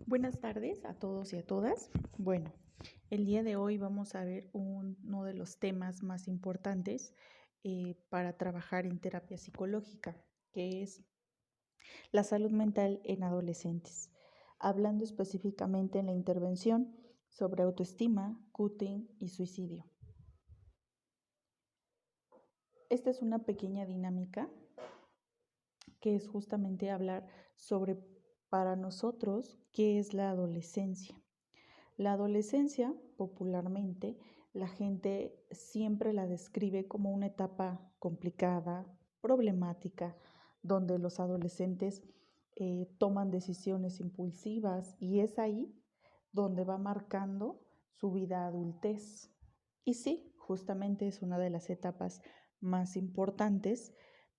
Buenas tardes a todos y a todas. Bueno, el día de hoy vamos a ver uno de los temas más importantes para trabajar en terapia psicológica, que es la salud mental en adolescentes, hablando específicamente en la intervención sobre autoestima, cutting y suicidio. Esta es una pequeña dinámica que es justamente hablar sobre, para nosotros, qué es la adolescencia. La adolescencia, popularmente, la gente siempre la describe como una etapa complicada, problemática, donde los adolescentes toman decisiones impulsivas y es ahí donde va marcando su vida adultez. Y sí, justamente es una de las etapas más importantes,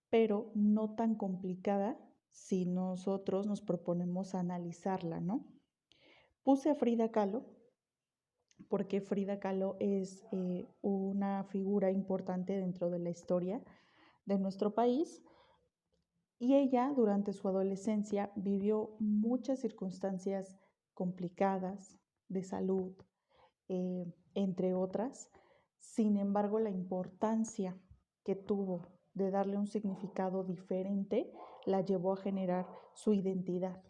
pero no tan complicada si nosotros nos proponemos analizarla, ¿no? Puse a Frida Kahlo porque Frida Kahlo es una figura importante dentro de la historia de nuestro país y ella durante su adolescencia vivió muchas circunstancias complicadas de salud, entre otras. Sin embargo, la importancia que tuvo de darle un significado diferente la llevó a generar su identidad.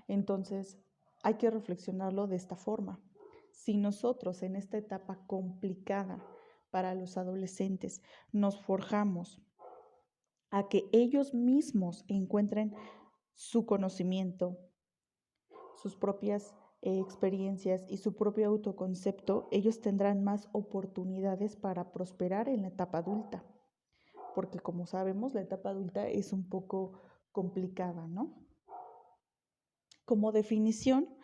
Entonces, hay que reflexionarlo de esta forma. Si nosotros en esta etapa complicada para los adolescentes nos forjamos a que ellos mismos encuentren su conocimiento, sus propias experiencias y su propio autoconcepto, ellos tendrán más oportunidades para prosperar en la etapa adulta. Porque como sabemos, la etapa adulta es un poco complicada, ¿no? Como definición,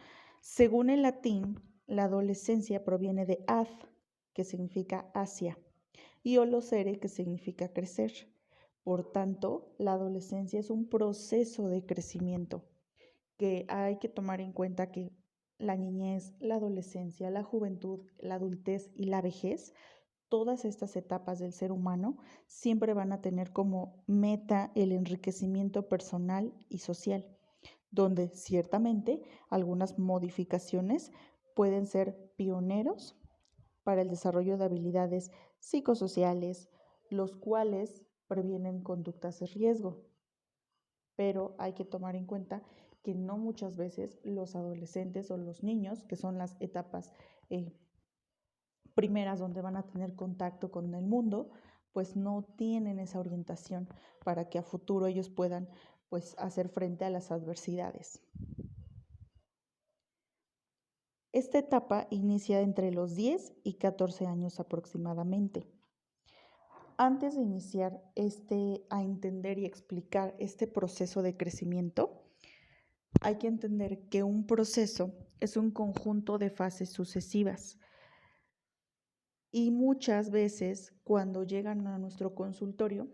según el latín, la adolescencia proviene de ad, que significa hacia, y olocere, que significa crecer. Por tanto, la adolescencia es un proceso de crecimiento que hay que tomar en cuenta que la niñez, la adolescencia, la juventud, la adultez y la vejez, todas estas etapas del ser humano siempre van a tener como meta el enriquecimiento personal y social, donde ciertamente algunas modificaciones pueden ser pioneros para el desarrollo de habilidades psicosociales, los cuales previenen conductas de riesgo. Pero hay que tomar en cuenta que no muchas veces los adolescentes o los niños, que son las etapas primeras donde van a tener contacto con el mundo, pues no tienen esa orientación para que a futuro ellos puedan pues hacer frente a las adversidades. Esta etapa inicia entre los 10 y 14 años aproximadamente. Antes de iniciar a entender y explicar este proceso de crecimiento, hay que entender que un proceso es un conjunto de fases sucesivas. Y muchas veces cuando llegan a nuestro consultorio,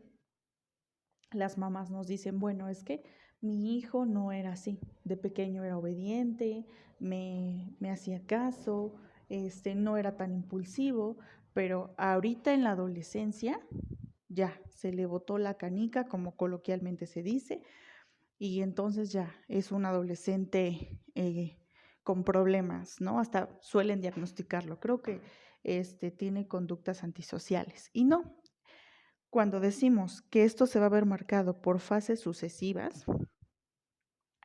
las mamás nos dicen, bueno, es que mi hijo no era así, de pequeño era obediente, me hacía caso, no era tan impulsivo, pero ahorita en la adolescencia ya se le botó la canica, como coloquialmente se dice, y entonces ya es un adolescente con problemas, ¿no? Hasta suelen diagnosticarlo. Creo que tiene conductas antisociales. Y no, cuando decimos que esto se va a ver marcado por fases sucesivas,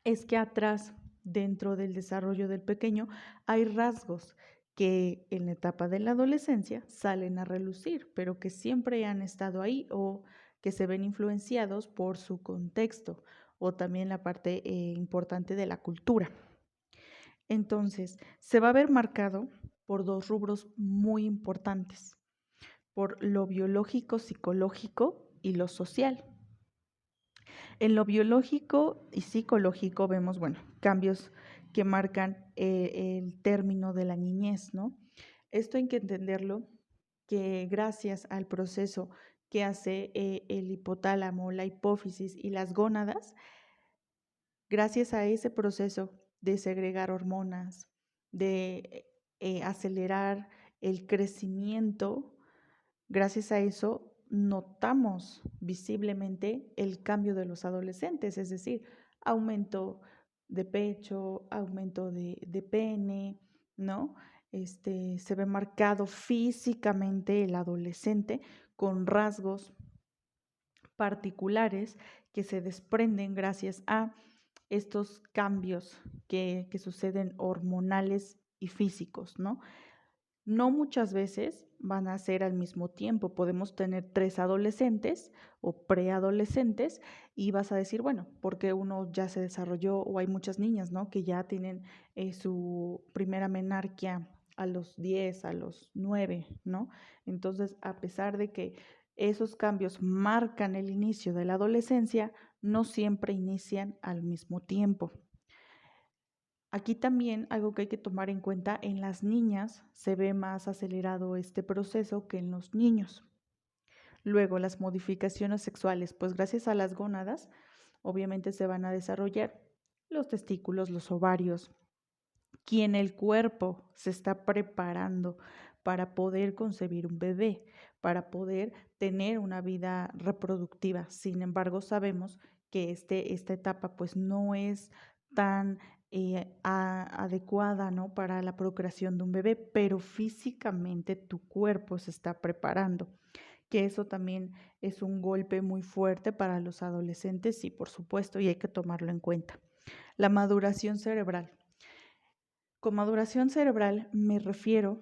es que atrás, dentro del desarrollo del pequeño, hay rasgos que en la etapa de la adolescencia salen a relucir, pero que siempre han estado ahí o que se ven influenciados por su contexto o también la parte importante de la cultura. Entonces, se va a ver marcado por dos rubros muy importantes, por lo biológico, psicológico y lo social. En lo biológico y psicológico vemos, bueno, cambios que marcan el término de la niñez, ¿no? Esto hay que entenderlo que gracias al proceso que hace el hipotálamo, la hipófisis y las gónadas, gracias a ese proceso de segregar hormonas, de acelerar el crecimiento, gracias a eso notamos visiblemente el cambio de los adolescentes, es decir, aumento de pecho, aumento de pene, ¿no? Se ve marcado físicamente el adolescente con rasgos particulares que se desprenden gracias a estos cambios que suceden hormonales y físicos, ¿no? No muchas veces van a ser al mismo tiempo. Podemos tener tres adolescentes o preadolescentes y vas a decir, bueno, porque uno ya se desarrolló o hay muchas niñas, ¿no? Que ya tienen su primera menarquia a los 10, a los 9, ¿no? Entonces, a pesar de que esos cambios marcan el inicio de la adolescencia, no siempre inician al mismo tiempo. Aquí también algo que hay que tomar en cuenta, en las niñas se ve más acelerado este proceso que en los niños. Luego, las modificaciones sexuales, pues gracias a las gónadas, obviamente se van a desarrollar los testículos, los ovarios, quien el cuerpo se está preparando para poder concebir un bebé, para poder tener una vida reproductiva. Sin embargo, sabemos que esta etapa pues no es tan adecuada, ¿no? Para la procreación de un bebé, pero físicamente tu cuerpo se está preparando, que eso también es un golpe muy fuerte para los adolescentes, sí, por supuesto, y hay que tomarlo en cuenta. La maduración cerebral. Con maduración cerebral me refiero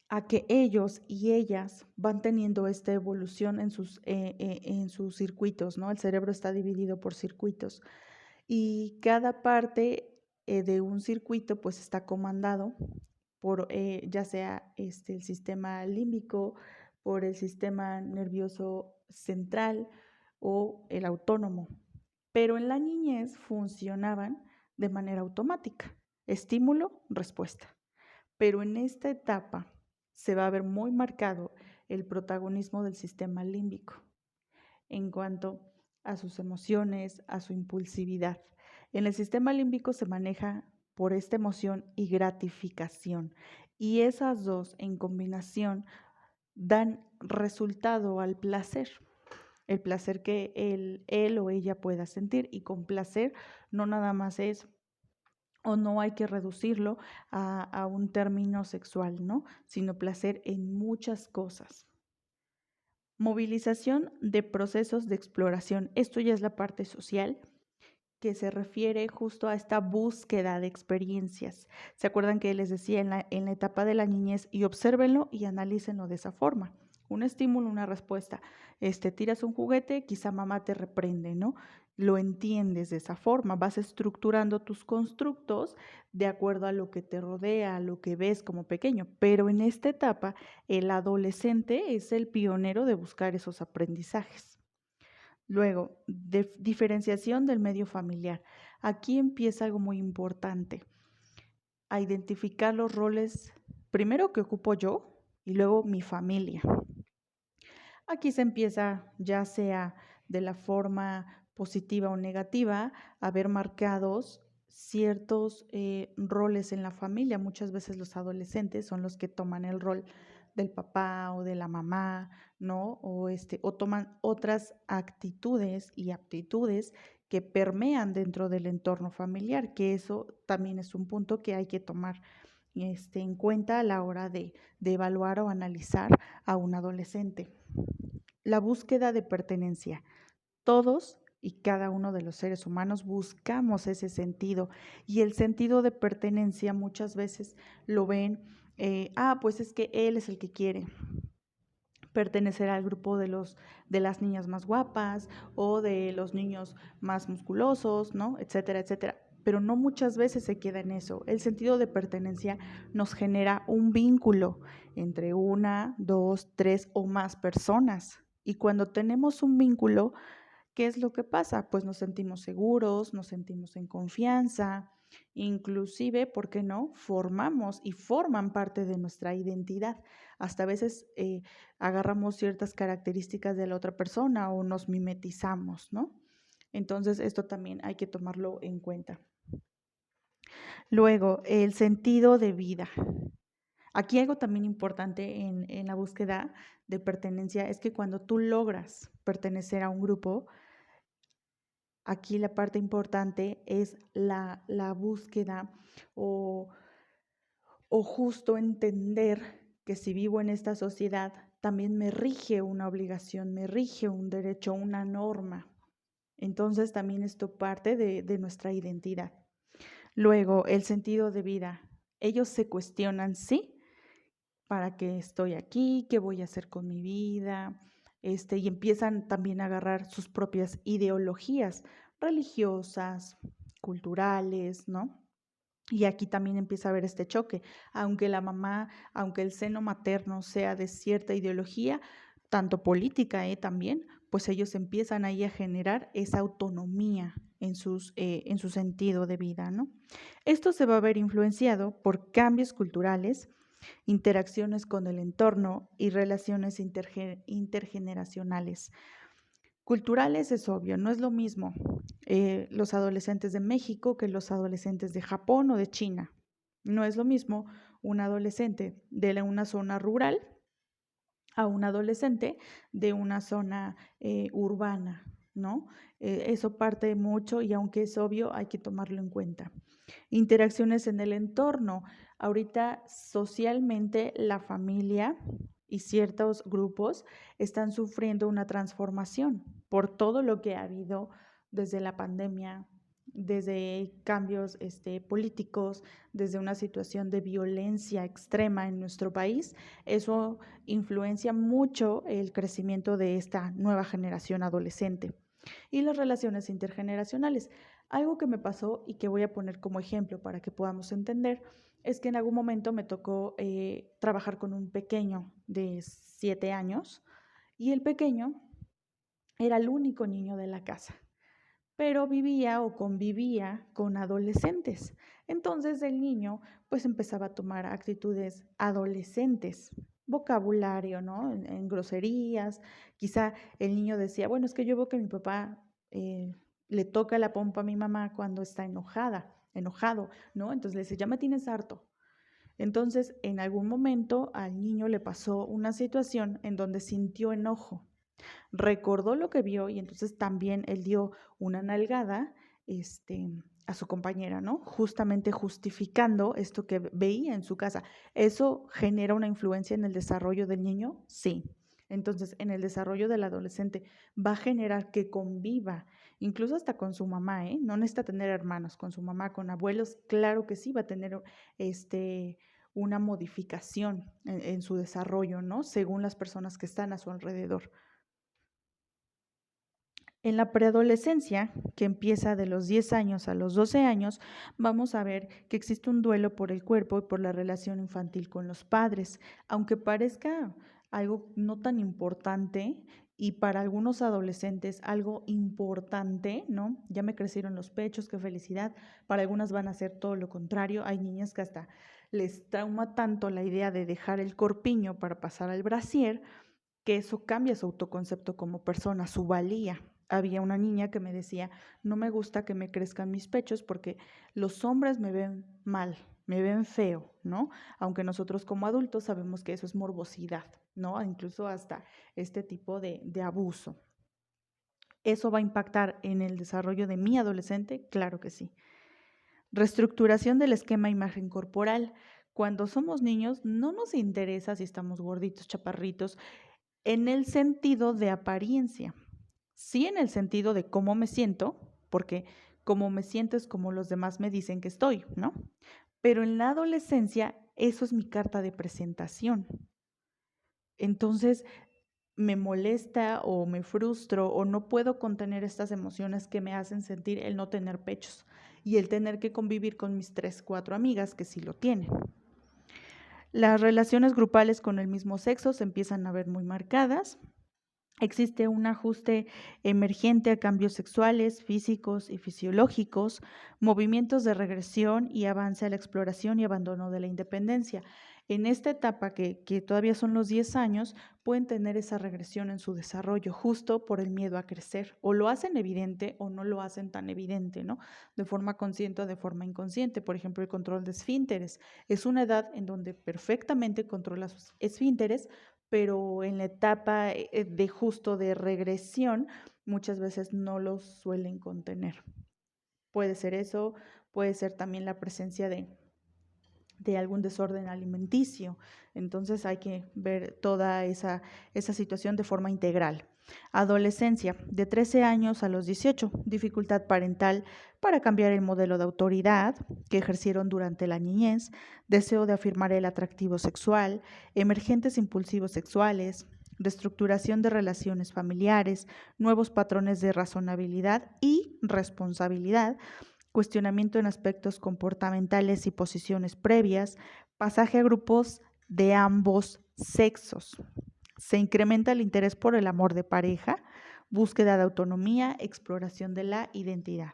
a que ellos y ellas van teniendo esta evolución en sus circuitos, ¿no? El cerebro está dividido por circuitos y cada parte de un circuito pues está comandado por ya sea el sistema límbico, por el sistema nervioso central o el autónomo. Pero en la niñez funcionaban de manera automática, estímulo, respuesta. Pero en esta etapa se va a ver muy marcado el protagonismo del sistema límbico en cuanto a sus emociones, a su impulsividad. En el sistema límbico se maneja por esta emoción y gratificación. Y esas dos en combinación dan resultado al placer. El placer que él o ella pueda sentir. Y con placer no nada más es o no hay que reducirlo a un término sexual, ¿no? Sino placer en muchas cosas. Movilización de procesos de exploración. Esto ya es la parte social que se refiere justo a esta búsqueda de experiencias. ¿Se acuerdan que les decía en la etapa de la niñez? Y obsérvenlo y analícenlo de esa forma. Un estímulo, una respuesta. Tiras un juguete, quizá mamá te reprende, ¿no? Lo entiendes de esa forma, vas estructurando tus constructos de acuerdo a lo que te rodea, a lo que ves como pequeño. Pero en esta etapa, el adolescente es el pionero de buscar esos aprendizajes. Luego, diferenciación del medio familiar. Aquí empieza algo muy importante, a identificar los roles, primero que ocupo yo y luego mi familia. Aquí se empieza, ya sea de la forma positiva o negativa, a ver marcados ciertos roles en la familia. Muchas veces los adolescentes son los que toman el rol del papá o de la mamá, ¿no? O toman otras actitudes y aptitudes que permean dentro del entorno familiar, que eso también es un punto que hay que tomar en cuenta a la hora de evaluar o analizar a un adolescente. La búsqueda de pertenencia. Todos y cada uno de los seres humanos buscamos ese sentido y el sentido de pertenencia muchas veces lo ven, pues es que él es el que quiere pertenecer al grupo de las niñas más guapas o de los niños más musculosos, ¿no? Etcétera, etcétera. Pero no muchas veces se queda en eso. El sentido de pertenencia nos genera un vínculo entre una, dos, tres o más personas. Y cuando tenemos un vínculo, ¿qué es lo que pasa? Pues nos sentimos seguros, nos sentimos en confianza, inclusive, ¿por qué no? Formamos y forman parte de nuestra identidad. Hasta a veces agarramos ciertas características de la otra persona o nos mimetizamos, ¿no? Entonces, esto también hay que tomarlo en cuenta. Luego, el sentido de vida. Aquí algo también importante en la búsqueda de pertenencia es que cuando tú logras pertenecer a un grupo, aquí la parte importante es la búsqueda o, o justo entender que si vivo en esta sociedad, también me rige una obligación, me rige un derecho, una norma. Entonces también esto parte de nuestra identidad. Luego, el sentido de vida. Ellos se cuestionan, ¿sí? ¿Para qué estoy aquí? ¿Qué voy a hacer con mi vida? Y empiezan también a agarrar sus propias ideologías religiosas, culturales, ¿no? Y aquí también empieza a haber este choque. Aunque la mamá, aunque el seno materno sea de cierta ideología, tanto política también, pues ellos empiezan ahí a generar esa autonomía en su sentido de vida, ¿no? Esto se va a ver influenciado por cambios culturales, interacciones con el entorno y relaciones intergeneracionales. Culturales es obvio, no es lo mismo los adolescentes de México que los adolescentes de Japón o de China. No es lo mismo un adolescente de una zona rural a un adolescente de una zona urbana, ¿no? Eso parte mucho y aunque es obvio, hay que tomarlo en cuenta. Interacciones en el entorno. Ahorita socialmente la familia y ciertos grupos están sufriendo una transformación por todo lo que ha habido desde la pandemia, desde cambios políticos, desde una situación de violencia extrema en nuestro país. Eso influencia mucho el crecimiento de esta nueva generación adolescente. Y las relaciones intergeneracionales. Algo que me pasó y que voy a poner como ejemplo para que podamos entender es que en algún momento me tocó trabajar con un pequeño de 7 años y el pequeño era el único niño de la casa, pero vivía o convivía con adolescentes. Entonces el niño pues empezaba a tomar actitudes adolescentes, vocabulario, ¿no? En groserías. Quizá el niño decía, bueno, es que yo veo que mi papá le toca la pompa a mi mamá cuando está enojado, ¿no? Entonces le dice, ya me tienes harto. Entonces, en algún momento al niño le pasó una situación en donde sintió enojo, recordó lo que vio y entonces también él dio una nalgada este, a su compañera, ¿no? Justamente justificando esto que veía en su casa. ¿Eso genera una influencia en el desarrollo del niño? Sí. Entonces, en el desarrollo del adolescente va a generar que conviva, incluso hasta con su mamá, ¿eh? No necesita tener hermanos, con su mamá, con abuelos, claro que sí va a tener una modificación en su desarrollo, ¿no? Según las personas que están a su alrededor. En la preadolescencia, que empieza de los 10 años a los 12 años, vamos a ver que existe un duelo por el cuerpo y por la relación infantil con los padres. Aunque parezca algo no tan importante y para algunos adolescentes algo importante, ¿no? Ya me crecieron los pechos, qué felicidad. Para algunas van a ser todo lo contrario. Hay niñas que hasta les trauma tanto la idea de dejar el corpiño para pasar al brasier que eso cambia su autoconcepto como persona, su valía. Había una niña que me decía, no me gusta que me crezcan mis pechos porque los hombres me ven mal, me ven feo, ¿no? Aunque nosotros como adultos sabemos que eso es morbosidad, ¿no? Incluso hasta este tipo de abuso. ¿Eso va a impactar en el desarrollo de mi adolescente? Claro que sí. Reestructuración del esquema imagen corporal. Cuando somos niños no nos interesa si estamos gorditos, chaparritos, en el sentido de apariencia, sí en el sentido de cómo me siento, porque como me siento es como los demás me dicen que estoy, ¿no? Pero en la adolescencia eso es mi carta de presentación. Entonces me molesta o me frustro o no puedo contener estas emociones que me hacen sentir el no tener pechos y el tener que convivir con mis 3, 4 amigas que sí lo tienen. Las relaciones grupales con el mismo sexo se empiezan a ver muy marcadas. Existe un ajuste emergente a cambios sexuales, físicos y fisiológicos, movimientos de regresión y avance a la exploración y abandono de la independencia. En esta etapa, que todavía son los 10 años, pueden tener esa regresión en su desarrollo, justo por el miedo a crecer. O lo hacen evidente o no lo hacen tan evidente, ¿no? De forma consciente o de forma inconsciente. Por ejemplo, el control de esfínteres. Es una edad en donde perfectamente controla sus esfínteres, pero en la etapa de justo de regresión muchas veces no los suelen contener. Puede ser eso, puede ser también la presencia de algún desorden alimenticio. Entonces hay que ver toda esa situación de forma integral. Adolescencia, de 13 años a los 18, dificultad parental para cambiar el modelo de autoridad que ejercieron durante la niñez, deseo de afirmar el atractivo sexual, emergentes impulsivos sexuales, reestructuración de relaciones familiares, nuevos patrones de razonabilidad y responsabilidad, cuestionamiento en aspectos comportamentales y posiciones previas, pasaje a grupos de ambos sexos. Se incrementa el interés por el amor de pareja, búsqueda de autonomía, exploración de la identidad.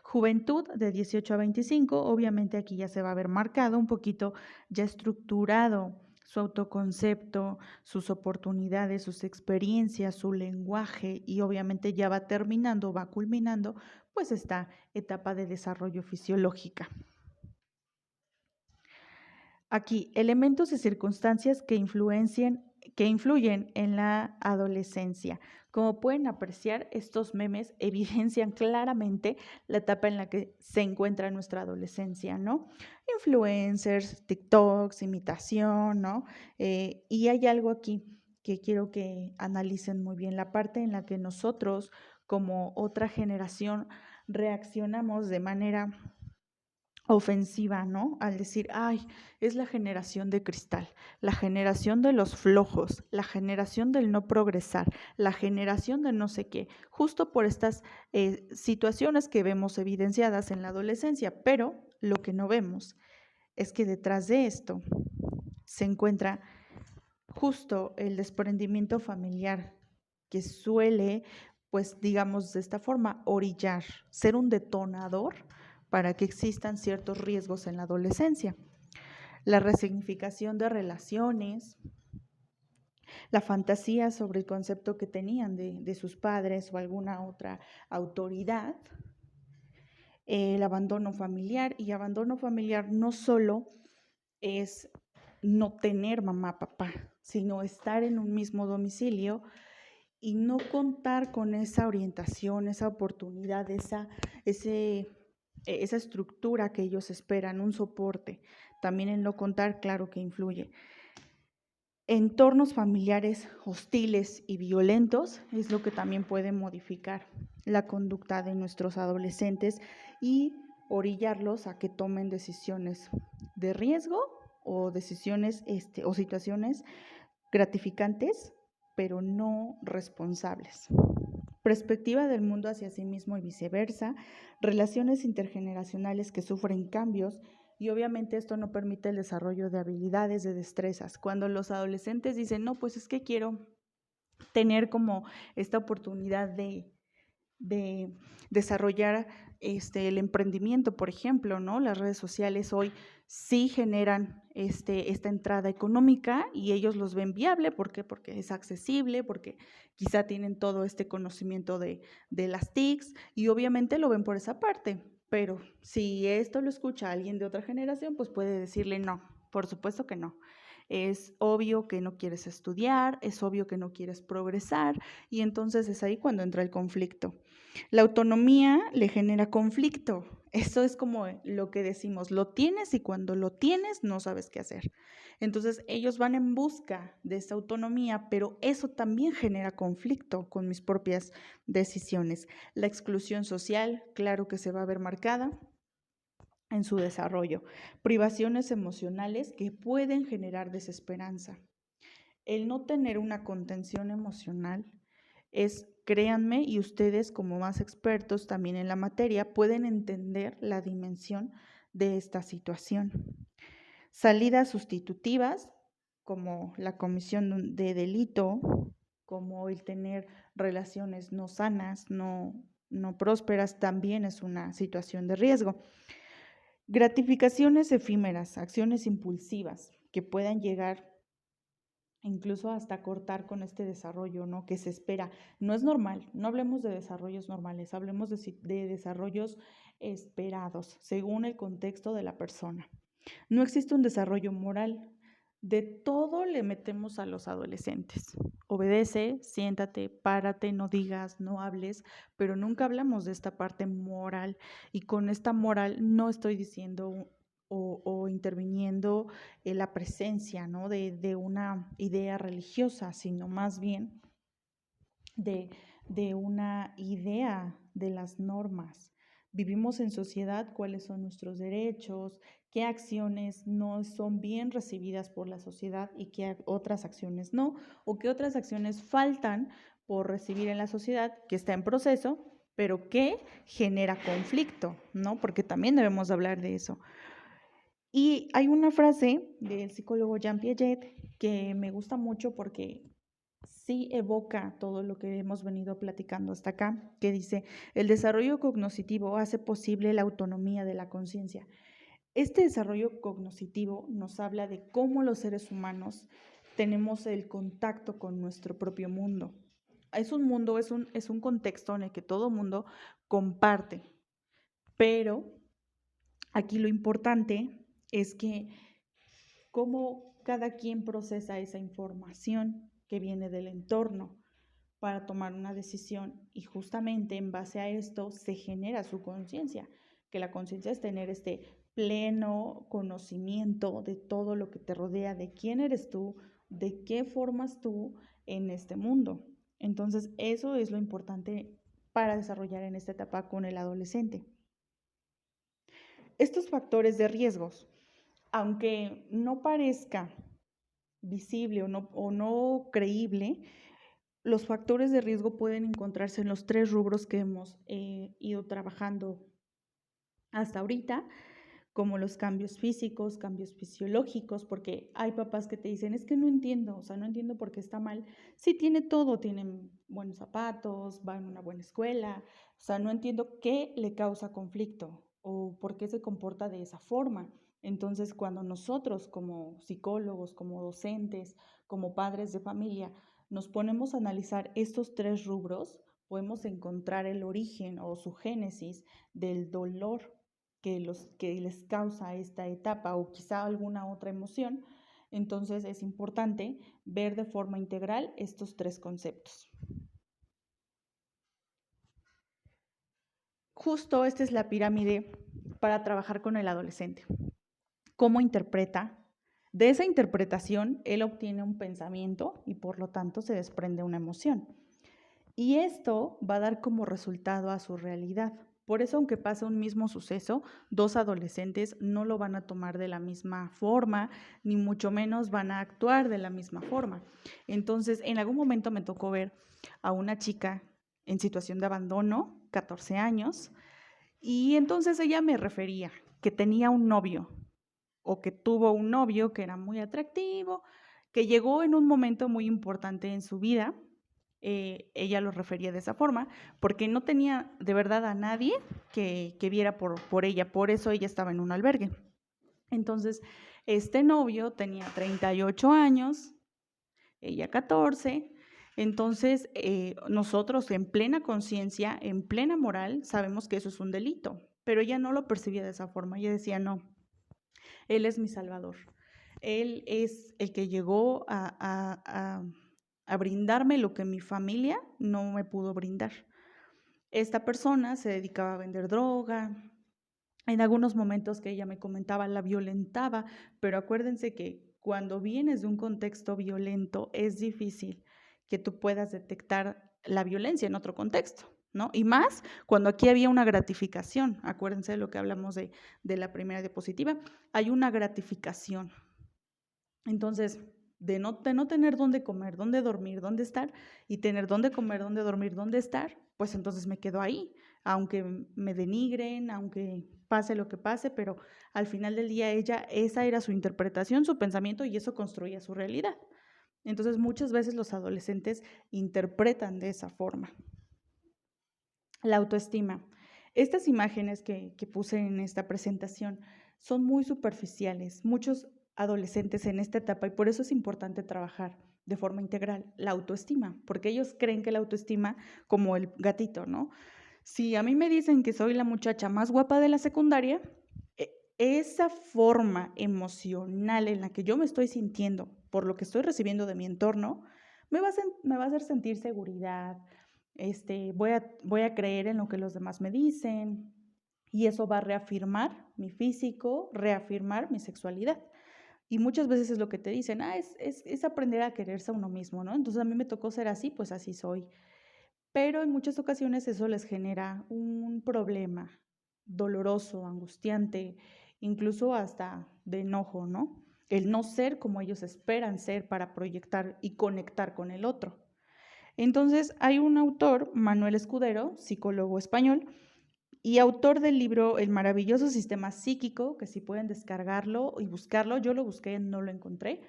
Juventud de 18 a 25, obviamente aquí ya se va a ver marcado un poquito ya estructurado su autoconcepto, sus oportunidades, sus experiencias, su lenguaje y obviamente ya va terminando, va culminando pues esta etapa de desarrollo fisiológica. Aquí, elementos y circunstancias que influyen en la adolescencia. Como pueden apreciar, estos memes evidencian claramente la etapa en la que se encuentra nuestra adolescencia, ¿no? Influencers, TikToks, imitación, ¿no? Y hay algo aquí que quiero que analicen muy bien, la parte en la que nosotros, como otra generación, reaccionamos de manera ofensiva, ¿no? Al decir, ay, es la generación de cristal, la generación de los flojos, la generación del no progresar, la generación de no sé qué, justo por estas situaciones que vemos evidenciadas en la adolescencia, pero lo que no vemos es que detrás de esto se encuentra justo el desprendimiento familiar que suele, pues digamos de esta forma, orillar, ser un detonador para que existan ciertos riesgos en la adolescencia. La resignificación de relaciones, la fantasía sobre el concepto que tenían de sus padres o alguna otra autoridad, el abandono familiar, y abandono familiar no solo es no tener mamá, papá, sino estar en un mismo domicilio y no contar con esa orientación, esa oportunidad, esa estructura que ellos esperan, un soporte. También en no contar, claro que influye. Entornos familiares hostiles y violentos es lo que también puede modificar la conducta de nuestros adolescentes y orillarlos a que tomen decisiones de riesgo o decisiones o situaciones gratificantes, pero no responsables. Perspectiva del mundo hacia sí mismo y viceversa, relaciones intergeneracionales que sufren cambios y obviamente esto no permite el desarrollo de habilidades, de destrezas. Cuando los adolescentes dicen, no, pues es que quiero tener como esta oportunidad de desarrollar el emprendimiento, por ejemplo, ¿no? Las redes sociales hoy sí generan esta entrada económica y ellos los ven viable. ¿Por qué? Porque es accesible, porque quizá tienen todo este conocimiento de las TICs y obviamente lo ven por esa parte. Pero si esto lo escucha alguien de otra generación, pues puede decirle no, por supuesto que no. Es obvio que no quieres estudiar, es obvio que no quieres progresar y entonces es ahí cuando entra el conflicto. La autonomía le genera conflicto. Eso es como lo que decimos, lo tienes y cuando lo tienes no sabes qué hacer. Entonces ellos van en busca de esa autonomía, pero eso también genera conflicto con mis propias decisiones. La exclusión social, claro que se va a ver marcada en su desarrollo. Privaciones emocionales que pueden generar desesperanza. El no tener una contención emocional es, créanme, y ustedes como más expertos también en la materia pueden entender la dimensión de esta situación. Salidas sustitutivas, como la comisión de delito, como el tener relaciones no sanas, no prósperas, también es una situación de riesgo. Gratificaciones efímeras, acciones impulsivas que puedan llegar incluso hasta cortar con este desarrollo, ¿no? Que se espera. No es normal, no hablemos de desarrollos normales, hablemos de desarrollos esperados, según el contexto de la persona. No existe un desarrollo moral, De todo le metemos a los adolescentes. Obedece, siéntate, párate, no digas, no hables, pero nunca hablamos de esta parte moral. Y con esta moral no estoy diciendo o interviniendo en la presencia, ¿no? de una idea religiosa, sino más bien de, de una idea de las normas. Vivimos en sociedad, cuáles son nuestros derechos, qué acciones no son bien recibidas por la sociedad y qué otras acciones no, o qué otras acciones faltan por recibir en la sociedad que está en proceso, pero que genera conflicto, ¿no? Porque también debemos hablar de eso. Y hay una frase del psicólogo Jean Piaget que me gusta mucho porque sí evoca todo lo que hemos venido platicando hasta acá, que dice, el desarrollo cognitivo hace posible la autonomía de la conciencia. Este desarrollo cognitivo nos habla de cómo los seres humanos tenemos el contacto con nuestro propio mundo. Es un mundo, es un contexto en el que todo mundo comparte, pero aquí lo importante es que cómo cada quien procesa esa información que viene del entorno para tomar una decisión y justamente en base a esto se genera su conciencia, que la conciencia es tener este pleno conocimiento de todo lo que te rodea, de quién eres tú, de qué formas tú en este mundo. Entonces, eso es lo importante para desarrollar en esta etapa con el adolescente. Estos factores de riesgos, aunque no parezca visible o no creíble, los factores de riesgo pueden encontrarse en los 3 rubros que hemos ido trabajando hasta ahorita, como los cambios físicos, cambios fisiológicos, porque hay papás que te dicen, es que no entiendo, o sea, no entiendo por qué está mal. Sí tiene todo, tienen buenos zapatos, va en una buena escuela, o sea, no entiendo qué le causa conflicto o por qué se comporta de esa forma. Entonces, cuando nosotros como psicólogos, como docentes, como padres de familia, nos ponemos a analizar estos 3 rubros, podemos encontrar el origen o su génesis del dolor que les causa esta etapa o quizá alguna otra emoción. Entonces es importante ver de forma integral estos 3 conceptos. Justo esta es la pirámide para trabajar con el adolescente. ¿Cómo interpreta? De esa interpretación, él obtiene un pensamiento y por lo tanto se desprende una emoción. Y esto va a dar como resultado a su realidad. Por eso, aunque pase un mismo suceso, 2 adolescentes no lo van a tomar de la misma forma, ni mucho menos van a actuar de la misma forma. Entonces, en algún momento me tocó ver a una chica en situación de abandono, 14 años, y entonces ella me refería que tenía un novio o que tuvo un novio que era muy atractivo, que llegó en un momento muy importante en su vida. Ella lo refería de esa forma, porque no tenía de verdad a nadie que viera por ella, por eso ella estaba en un albergue. Entonces, este novio tenía 38 años, ella 14, entonces nosotros en plena conciencia, en plena moral, sabemos que eso es un delito, pero ella no lo percibía de esa forma, ella decía, no, él es mi salvador, él es el que llegó a brindarme lo que mi familia no me pudo brindar. Esta persona se dedicaba a vender droga. En algunos momentos que ella me comentaba, la violentaba, pero acuérdense que cuando vienes de un contexto violento es difícil que tú puedas detectar la violencia en otro contexto, ¿no? Y más cuando aquí había una gratificación. Acuérdense de lo que hablamos de la primera diapositiva. Hay una gratificación. Entonces, de no tener dónde comer, dónde dormir, dónde estar, y tener dónde comer, dónde dormir, dónde estar, pues entonces me quedo ahí, aunque me denigren, aunque pase lo que pase, pero al final del día esa era su interpretación, su pensamiento, y eso construía su realidad. Entonces muchas veces los adolescentes interpretan de esa forma. La autoestima. Estas imágenes que puse en esta presentación son muy superficiales. Muchos adolescentes en esta etapa, y por eso es importante trabajar de forma integral la autoestima, porque ellos creen que la autoestima, como el gatito, ¿no? Si a mí me dicen que soy la muchacha más guapa de la secundaria, esa forma emocional en la que yo me estoy sintiendo por lo que estoy recibiendo de mi entorno, me va a hacer sentir seguridad, voy a creer en lo que los demás me dicen y eso va a reafirmar mi físico, reafirmar mi sexualidad. Y muchas veces es lo que te dicen, es aprender a quererse a uno mismo, ¿no? Entonces a mí me tocó ser así, pues así soy. Pero en muchas ocasiones eso les genera un problema doloroso, angustiante, incluso hasta de enojo, ¿no? El no ser como ellos esperan ser para proyectar y conectar con el otro. Entonces, hay un autor, Manuel Escudero, psicólogo español, y autor del libro El maravilloso sistema psíquico, que si pueden descargarlo y buscarlo, yo lo busqué, no lo encontré,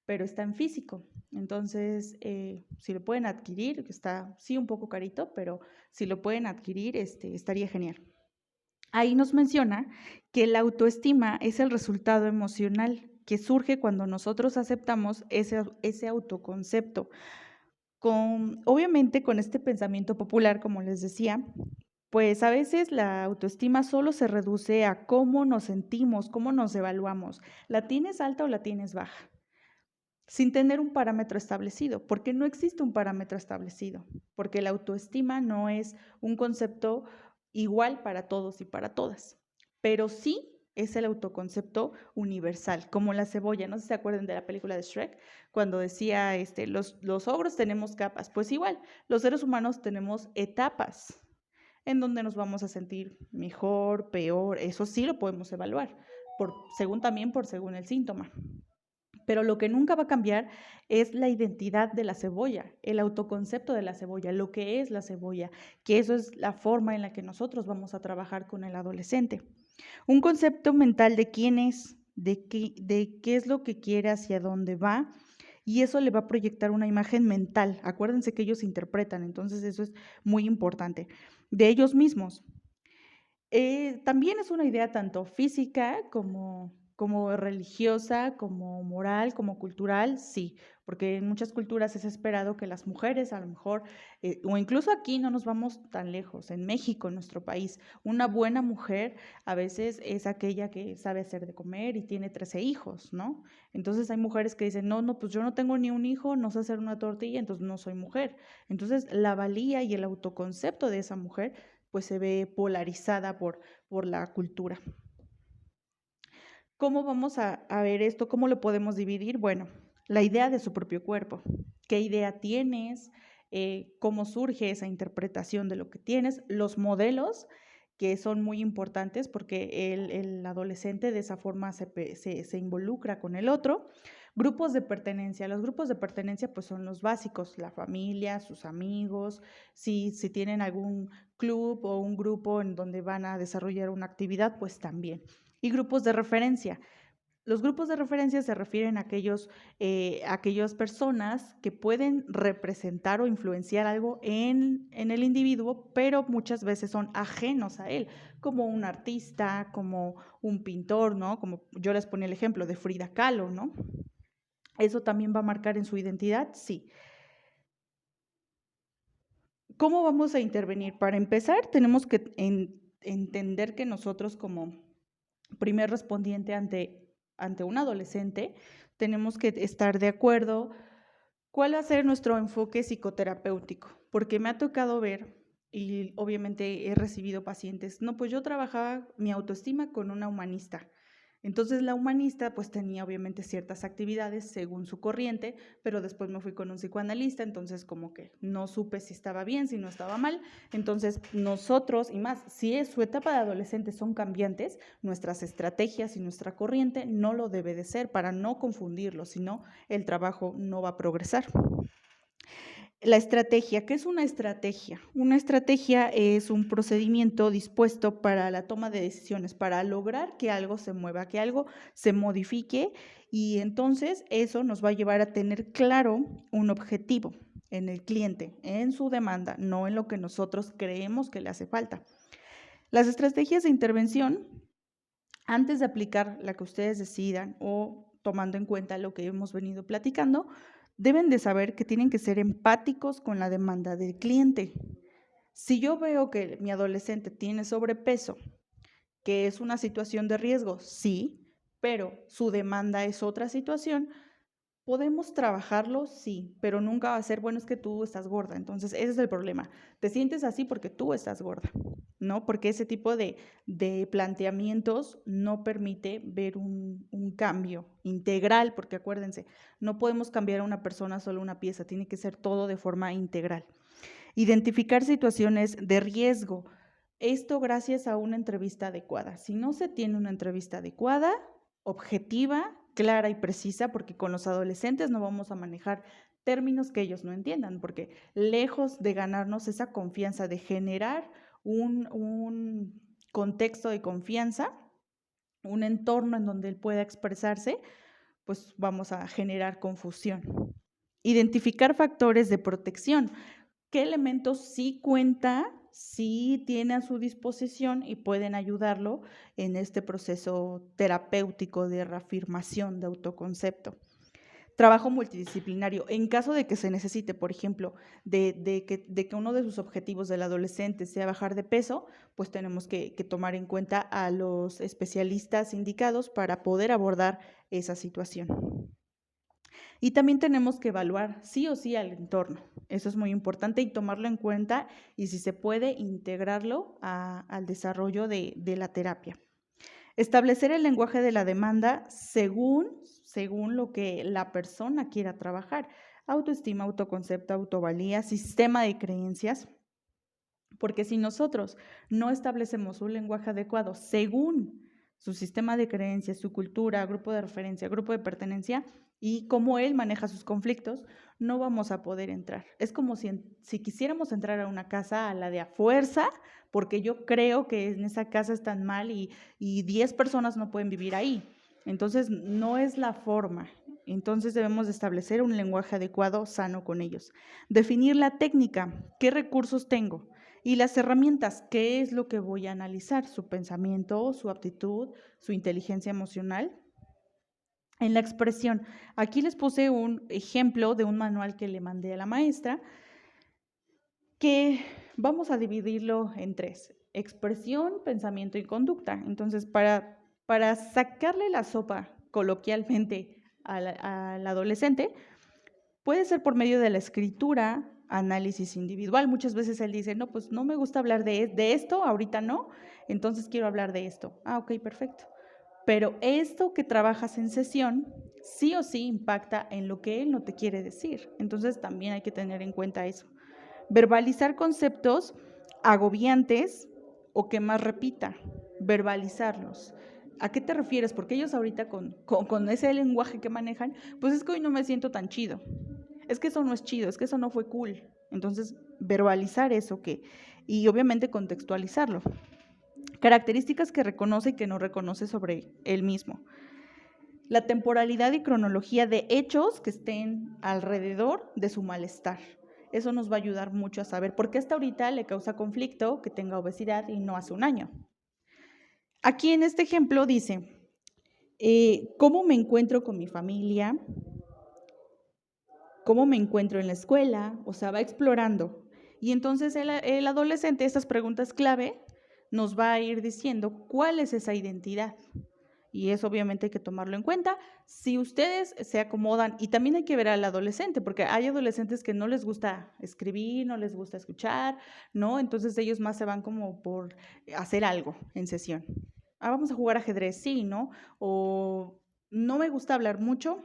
pero está en físico. Entonces, si lo pueden adquirir, que está sí un poco carito, pero si lo pueden adquirir, estaría genial. Ahí nos menciona que la autoestima es el resultado emocional que surge cuando nosotros aceptamos ese autoconcepto. Obviamente con este pensamiento popular, como les decía, pues a veces la autoestima solo se reduce a cómo nos sentimos, cómo nos evaluamos. ¿La tienes alta o la tienes baja? Sin tener un parámetro establecido, porque no existe un parámetro establecido, porque la autoestima no es un concepto igual para todos y para todas, pero sí es el autoconcepto universal, como la cebolla. No sé si se acuerdan de la película de Shrek, cuando decía, los ogros tenemos capas. Pues igual, los seres humanos tenemos etapas en donde nos vamos a sentir mejor, peor. Eso sí lo podemos evaluar, según el síntoma. Pero lo que nunca va a cambiar es la identidad de la cebolla, el autoconcepto de la cebolla, lo que es la cebolla, que eso es la forma en la que nosotros vamos a trabajar con el adolescente. Un concepto mental de quién es, de qué es lo que quiere, hacia dónde va, y eso le va a proyectar una imagen mental. Acuérdense que ellos interpretan, entonces eso es muy importante, de ellos mismos. También es una idea tanto física como religiosa, como moral, como cultural, sí, porque en muchas culturas es esperado que las mujeres, a lo mejor, o incluso aquí no nos vamos tan lejos, en México, en nuestro país, una buena mujer a veces es aquella que sabe hacer de comer y tiene 13 hijos, ¿no? Entonces hay mujeres que dicen, no, no, pues yo no tengo ni un hijo, no sé hacer una tortilla, entonces no soy mujer. Entonces la valía y el autoconcepto de esa mujer pues se ve polarizada por la cultura. ¿Cómo vamos a ver esto? ¿Cómo lo podemos dividir? Bueno, la idea de su propio cuerpo. ¿Qué idea tienes? ¿Cómo surge esa interpretación de lo que tienes? Los modelos, que son muy importantes porque el adolescente de esa forma se involucra con el otro. Grupos de pertenencia. Los grupos de pertenencia pues son los básicos, la familia, sus amigos, si tienen algún club o un grupo en donde van a desarrollar una actividad, pues también. Y grupos de referencia. Los grupos de referencia se refieren a aquellas personas que pueden representar o influenciar algo en el individuo, pero muchas veces son ajenos a él, como un artista, como un pintor, ¿no? Como yo les ponía el ejemplo de Frida Kahlo, ¿no? ¿Eso también va a marcar en su identidad? Sí. ¿Cómo vamos a intervenir? Para empezar, tenemos que entender que nosotros como primer respondiente ante un adolescente, tenemos que estar de acuerdo cuál va a ser nuestro enfoque psicoterapéutico, porque me ha tocado ver y obviamente he recibido pacientes, no, pues yo trabajaba mi autoestima con una humanista. Entonces la humanista pues tenía obviamente ciertas actividades según su corriente, pero después me fui con un psicoanalista, entonces como que no supe si estaba bien, si no estaba mal. Entonces nosotros, y más, si es su etapa de adolescente son cambiantes, nuestras estrategias y nuestra corriente no lo debe de ser para no confundirlo, sino el trabajo no va a progresar. La estrategia, ¿qué es una estrategia? Una estrategia es un procedimiento dispuesto para la toma de decisiones, para lograr que algo se mueva, que algo se modifique y entonces eso nos va a llevar a tener claro un objetivo en el cliente, en su demanda, no en lo que nosotros creemos que le hace falta. Las estrategias de intervención, antes de aplicar la que ustedes decidan o tomando en cuenta lo que hemos venido platicando, deben de saber que tienen que ser empáticos con la demanda del cliente. Si yo veo que mi adolescente tiene sobrepeso ¿Que es una situación de riesgo? Sí, pero su demanda es otra situación. ¿Podemos trabajarlo? Sí, pero nunca va a ser, bueno, es que tú estás gorda. Entonces, ese es el problema. Te sientes así porque tú estás gorda, ¿no? Porque ese tipo de planteamientos no permite ver un cambio integral, porque acuérdense, no podemos cambiar a una persona solo una pieza, tiene que ser todo de forma integral. Identificar situaciones de riesgo. Esto gracias a una entrevista adecuada. Si no se tiene una entrevista adecuada, objetiva, clara y precisa, porque con los adolescentes no vamos a manejar términos que ellos no entiendan, porque lejos de ganarnos esa confianza, de generar un contexto de confianza, un entorno en donde él pueda expresarse, pues vamos a generar confusión. Identificar factores de protección. ¿Qué elementos sí cuenta, sí tiene a su disposición y pueden ayudarlo en este proceso terapéutico de reafirmación de autoconcepto? Trabajo multidisciplinario. En caso de que se necesite, por ejemplo, de que uno de sus objetivos del adolescente sea bajar de peso, pues tenemos que tomar en cuenta a los especialistas indicados para poder abordar esa situación. Y también tenemos que evaluar sí o sí al entorno. Eso es muy importante y tomarlo en cuenta y si se puede integrarlo al desarrollo de la terapia. Establecer el lenguaje de la demanda según lo que la persona quiera trabajar. Autoestima, autoconcepto, autovalía, sistema de creencias. Porque si nosotros no establecemos un lenguaje adecuado según su sistema de creencias, su cultura, grupo de referencia, grupo de pertenencia y cómo él maneja sus conflictos, no vamos a poder entrar. Es como si quisiéramos entrar a una casa a la de a fuerza, porque yo creo que en esa casa están mal y 10 personas no pueden vivir ahí. Entonces, no es la forma. Entonces debemos de establecer un lenguaje adecuado, sano con ellos. Definir la técnica, qué recursos tengo. Y las herramientas, ¿qué es lo que voy a analizar? Su pensamiento, su aptitud, su inteligencia emocional. En la expresión, aquí les puse un ejemplo de un manual que le mandé a la maestra, que vamos a dividirlo en 3, expresión, pensamiento y conducta. Entonces, para sacarle la sopa coloquialmente al adolescente, puede ser por medio de la escritura, análisis individual. Muchas veces él dice, no, pues no me gusta hablar de esto, ahorita no, entonces quiero hablar de esto. Ah, ok, perfecto. Pero esto que trabajas en sesión, sí o sí impacta en lo que él no te quiere decir. Entonces también hay que tener en cuenta eso. Verbalizar conceptos agobiantes o que más repita, verbalizarlos. ¿A qué te refieres? Porque ellos ahorita con ese lenguaje que manejan, pues es que hoy no me siento tan chido. Es que eso no es chido, es que eso no fue cool. Entonces, verbalizar eso y obviamente contextualizarlo. Características que reconoce y que no reconoce sobre él mismo. La temporalidad y cronología de hechos que estén alrededor de su malestar. Eso nos va a ayudar mucho a saber por qué hasta ahorita le causa conflicto que tenga obesidad y no hace un año. Aquí en este ejemplo dice, ¿cómo me encuentro con mi familia? ¿Cómo me encuentro en la escuela? O sea, va explorando. Y entonces el adolescente, estas preguntas clave, nos va a ir diciendo cuál es esa identidad. Y eso obviamente hay que tomarlo en cuenta. Si ustedes se acomodan, y también hay que ver al adolescente, porque hay adolescentes que no les gusta escribir, no les gusta escuchar, ¿no? Entonces ellos más se van como por hacer algo en sesión. Ah, vamos a jugar ajedrez, sí, ¿no? O no me gusta hablar mucho,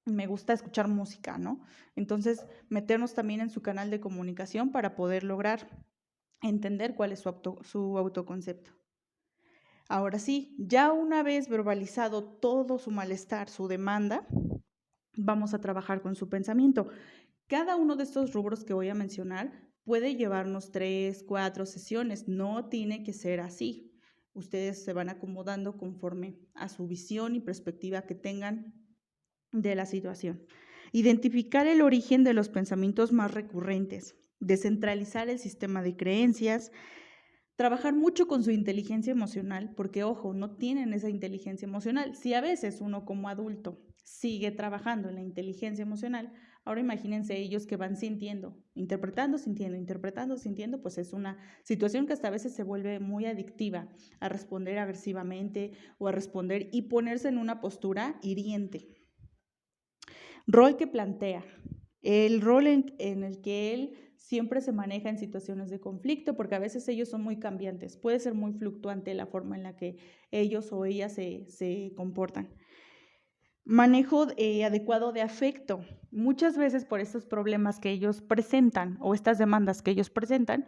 me gusta escuchar música, ¿no? Entonces, meternos también en su canal de comunicación para poder lograr entender cuál es su autoconcepto. Ahora sí, ya una vez verbalizado todo su malestar, su demanda, vamos a trabajar con su pensamiento. Cada uno de estos rubros que voy a mencionar puede llevarnos 3, 4 sesiones, no tiene que ser así. Ustedes se van acomodando conforme a su visión y perspectiva que tengan de la situación. Identificar el origen de los pensamientos más recurrentes, descentralizar el sistema de creencias, trabajar mucho con su inteligencia emocional, porque ojo, no tienen esa inteligencia emocional. Si a veces uno como adulto sigue trabajando en la inteligencia emocional, Ahora imagínense ellos que van sintiendo, interpretando, sintiendo, pues es una situación que hasta a veces se vuelve muy adictiva a responder agresivamente o a responder y ponerse en una postura hiriente. Rol que plantea. El rol en el que él siempre se maneja en situaciones de conflicto, porque a veces ellos son muy cambiantes. Puede ser muy fluctuante la forma en la que ellos o ellas se comportan. Manejo adecuado de afecto. Muchas veces por estos problemas que ellos presentan o estas demandas que ellos presentan,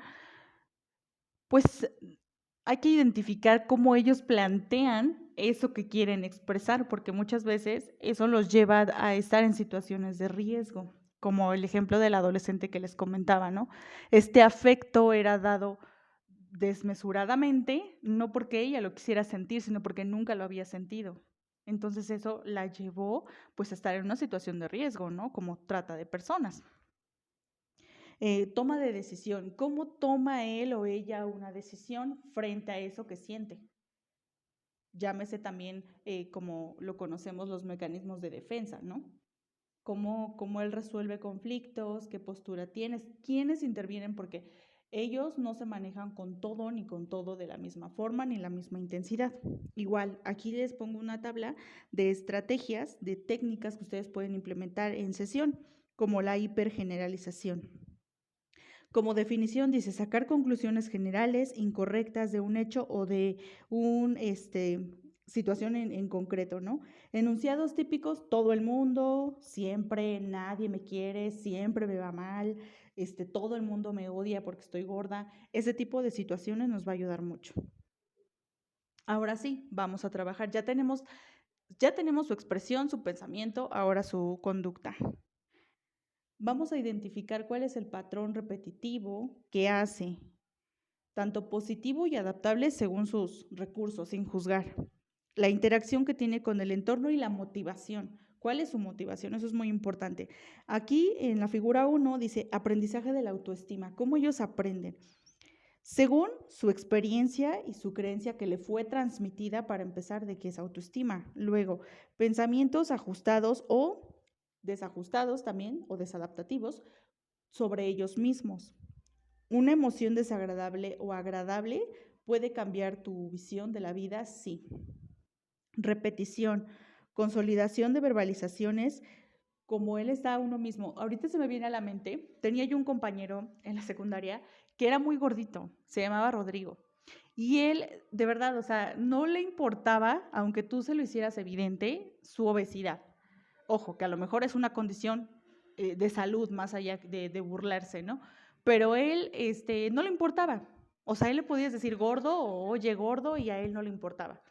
pues hay que identificar cómo ellos plantean eso que quieren expresar, porque muchas veces eso los lleva a estar en situaciones de riesgo, como el ejemplo del adolescente que les comentaba, ¿no? Este afecto era dado desmesuradamente, no porque ella lo quisiera sentir, sino porque nunca lo había sentido. Entonces eso la llevó pues a estar en una situación de riesgo, ¿no? Como trata de personas. Toma de decisión. ¿Cómo toma él o ella una decisión frente a eso que siente? Llámese también, como lo conocemos, los mecanismos de defensa, ¿no? Cómo él resuelve conflictos, qué postura tienes, quiénes intervienen, porque ellos no se manejan con todo ni con todo de la misma forma ni la misma intensidad. Igual, aquí les pongo una tabla de estrategias, de técnicas que ustedes pueden implementar en sesión, como la hipergeneralización. Como definición dice sacar conclusiones generales incorrectas de un hecho o de una situación en concreto, ¿no? Enunciados típicos, todo el mundo, siempre, nadie me quiere, siempre me va mal, todo el mundo me odia porque estoy gorda. Ese tipo de situaciones nos va a ayudar mucho. Ahora sí, vamos a trabajar. Ya tenemos su expresión, su pensamiento, ahora su conducta. Vamos a identificar cuál es el patrón repetitivo que hace, tanto positivo y adaptable según sus recursos, sin juzgar. La interacción que tiene con el entorno y la motivación. ¿Cuál es su motivación? Eso es muy importante. Aquí en la figura 1 dice aprendizaje de la autoestima. ¿Cómo ellos aprenden? Según su experiencia y su creencia que le fue transmitida para empezar de que es autoestima. Luego, pensamientos ajustados o desajustados también o desadaptativos sobre ellos mismos. ¿Una emoción desagradable o agradable puede cambiar tu visión de la vida? Sí. Repetición, consolidación de verbalizaciones, como él está uno mismo. Ahorita se me viene a la mente, tenía yo un compañero en la secundaria que era muy gordito, se llamaba Rodrigo. Y él, de verdad, o sea, no le importaba, aunque tú se lo hicieras evidente, su obesidad. Ojo, que a lo mejor es una condición de salud más allá de burlarse, ¿no? Pero él no le importaba. O sea, a él le podías decir gordo o oye gordo y a él no le importaba.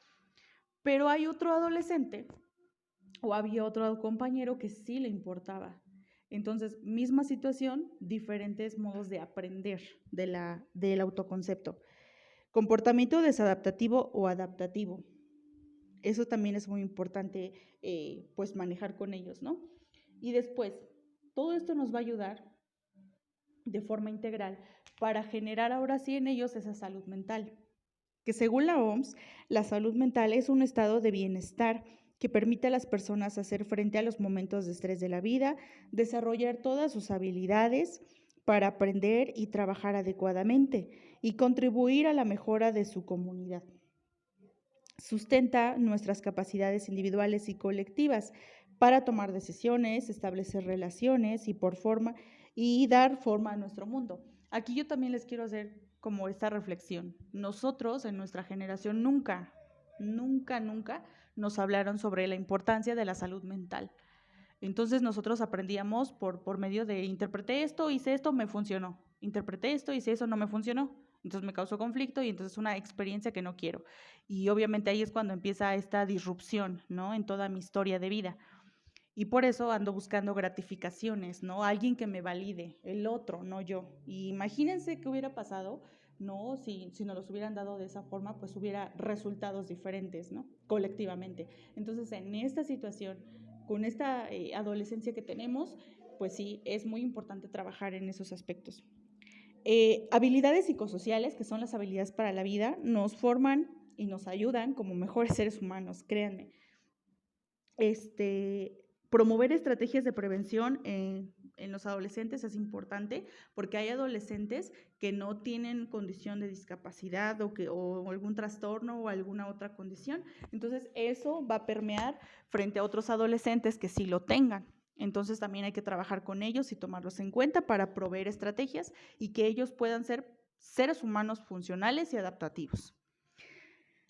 Pero hay otro adolescente o había otro compañero que sí le importaba. Entonces, misma situación, diferentes modos de aprender del autoconcepto. Comportamiento desadaptativo o adaptativo. Eso también es muy importante, pues manejar con ellos, ¿no? Y después, todo esto nos va a ayudar de forma integral para generar ahora sí en ellos esa salud mental, que según la OMS, la salud mental es un estado de bienestar que permite a las personas hacer frente a los momentos de estrés de la vida, desarrollar todas sus habilidades para aprender y trabajar adecuadamente y contribuir a la mejora de su comunidad. Sustenta nuestras capacidades individuales y colectivas para tomar decisiones, establecer relaciones y dar forma a nuestro mundo. Aquí yo también les quiero hacer como esta reflexión. Nosotros en nuestra generación nunca nos hablaron sobre la importancia de la salud mental. Entonces nosotros aprendíamos por medio de interpreté esto, hice esto, me funcionó. Interpreté esto, hice eso, no me funcionó. Entonces me causó conflicto y entonces una experiencia que no quiero. Y obviamente ahí es cuando empieza esta disrupción, ¿no? En toda mi historia de vida. Y por eso ando buscando gratificaciones, ¿no? Alguien que me valide, el otro, no yo. Y imagínense qué hubiera pasado, ¿no? Si nos los hubieran dado de esa forma, pues hubiera resultados diferentes, ¿no? Colectivamente. Entonces, en esta situación, con esta adolescencia que tenemos, pues sí, es muy importante trabajar en esos aspectos. Habilidades psicosociales, que son las habilidades para la vida, nos forman y nos ayudan como mejores seres humanos, créanme. Promover estrategias de prevención en los adolescentes es importante porque hay adolescentes que no tienen condición de discapacidad o algún trastorno o alguna otra condición. Entonces, eso va a permear frente a otros adolescentes que sí lo tengan. Entonces, también hay que trabajar con ellos y tomarlos en cuenta para proveer estrategias y que ellos puedan ser seres humanos funcionales y adaptativos.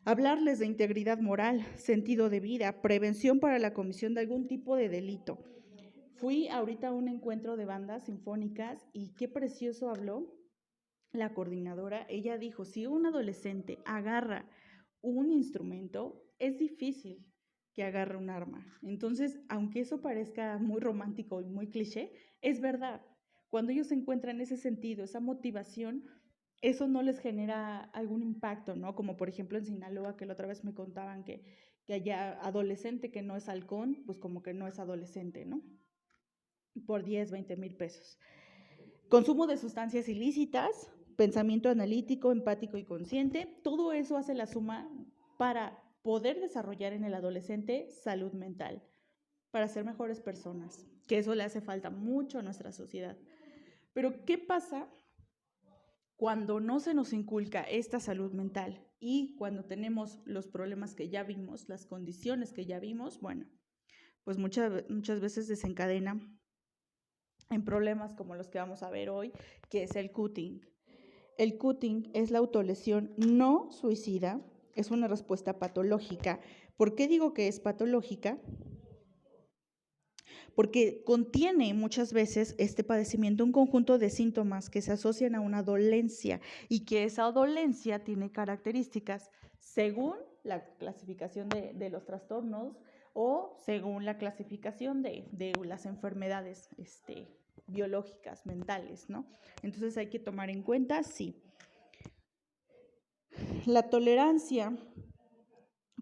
Hablarles de integridad moral, sentido de vida, prevención para la comisión de algún tipo de delito. Fui ahorita a un encuentro de bandas sinfónicas y qué precioso habló la coordinadora. Ella dijo, si un adolescente agarra un instrumento, es difícil que agarre un arma. Entonces, aunque eso parezca muy romántico y muy cliché, es verdad. Cuando ellos encuentran ese sentido, esa motivación, eso no les genera algún impacto, ¿no? Como por ejemplo en Sinaloa, que la otra vez me contaban que allá adolescente que no es halcón, pues como que no es adolescente, ¿no? Por 10, 20 mil pesos. Consumo de sustancias ilícitas, pensamiento analítico, empático y consciente, todo eso hace la suma para poder desarrollar en el adolescente salud mental, para ser mejores personas, que eso le hace falta mucho a nuestra sociedad. Pero, ¿qué pasa cuando no se nos inculca esta salud mental y cuando tenemos los problemas que ya vimos, las condiciones que ya vimos? Bueno, pues muchas veces desencadena en problemas como los que vamos a ver hoy, que es el cutting. El cutting es la autolesión no suicida, es una respuesta patológica. ¿Por qué digo que es patológica? Porque contiene muchas veces este padecimiento un conjunto de síntomas que se asocian a una dolencia y que esa dolencia tiene características según la clasificación de los trastornos o según la clasificación de las enfermedades biológicas, mentales, ¿no? Entonces hay que tomar en cuenta, sí. La tolerancia.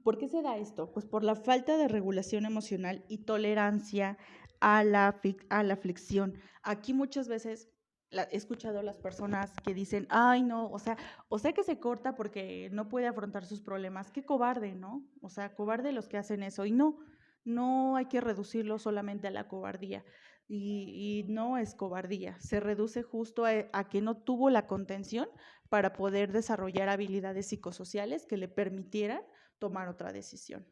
¿Por qué se da esto? Pues por la falta de regulación emocional y tolerancia a la aflicción. Aquí muchas veces he escuchado a las personas que dicen, ay no, o sea que se corta porque no puede afrontar sus problemas. Qué cobarde, ¿no? O sea, cobarde los que hacen eso. Y no hay que reducirlo solamente a la cobardía. Y no es cobardía, se reduce justo a que no tuvo la contención para poder desarrollar habilidades psicosociales que le permitieran tomar otra decisión.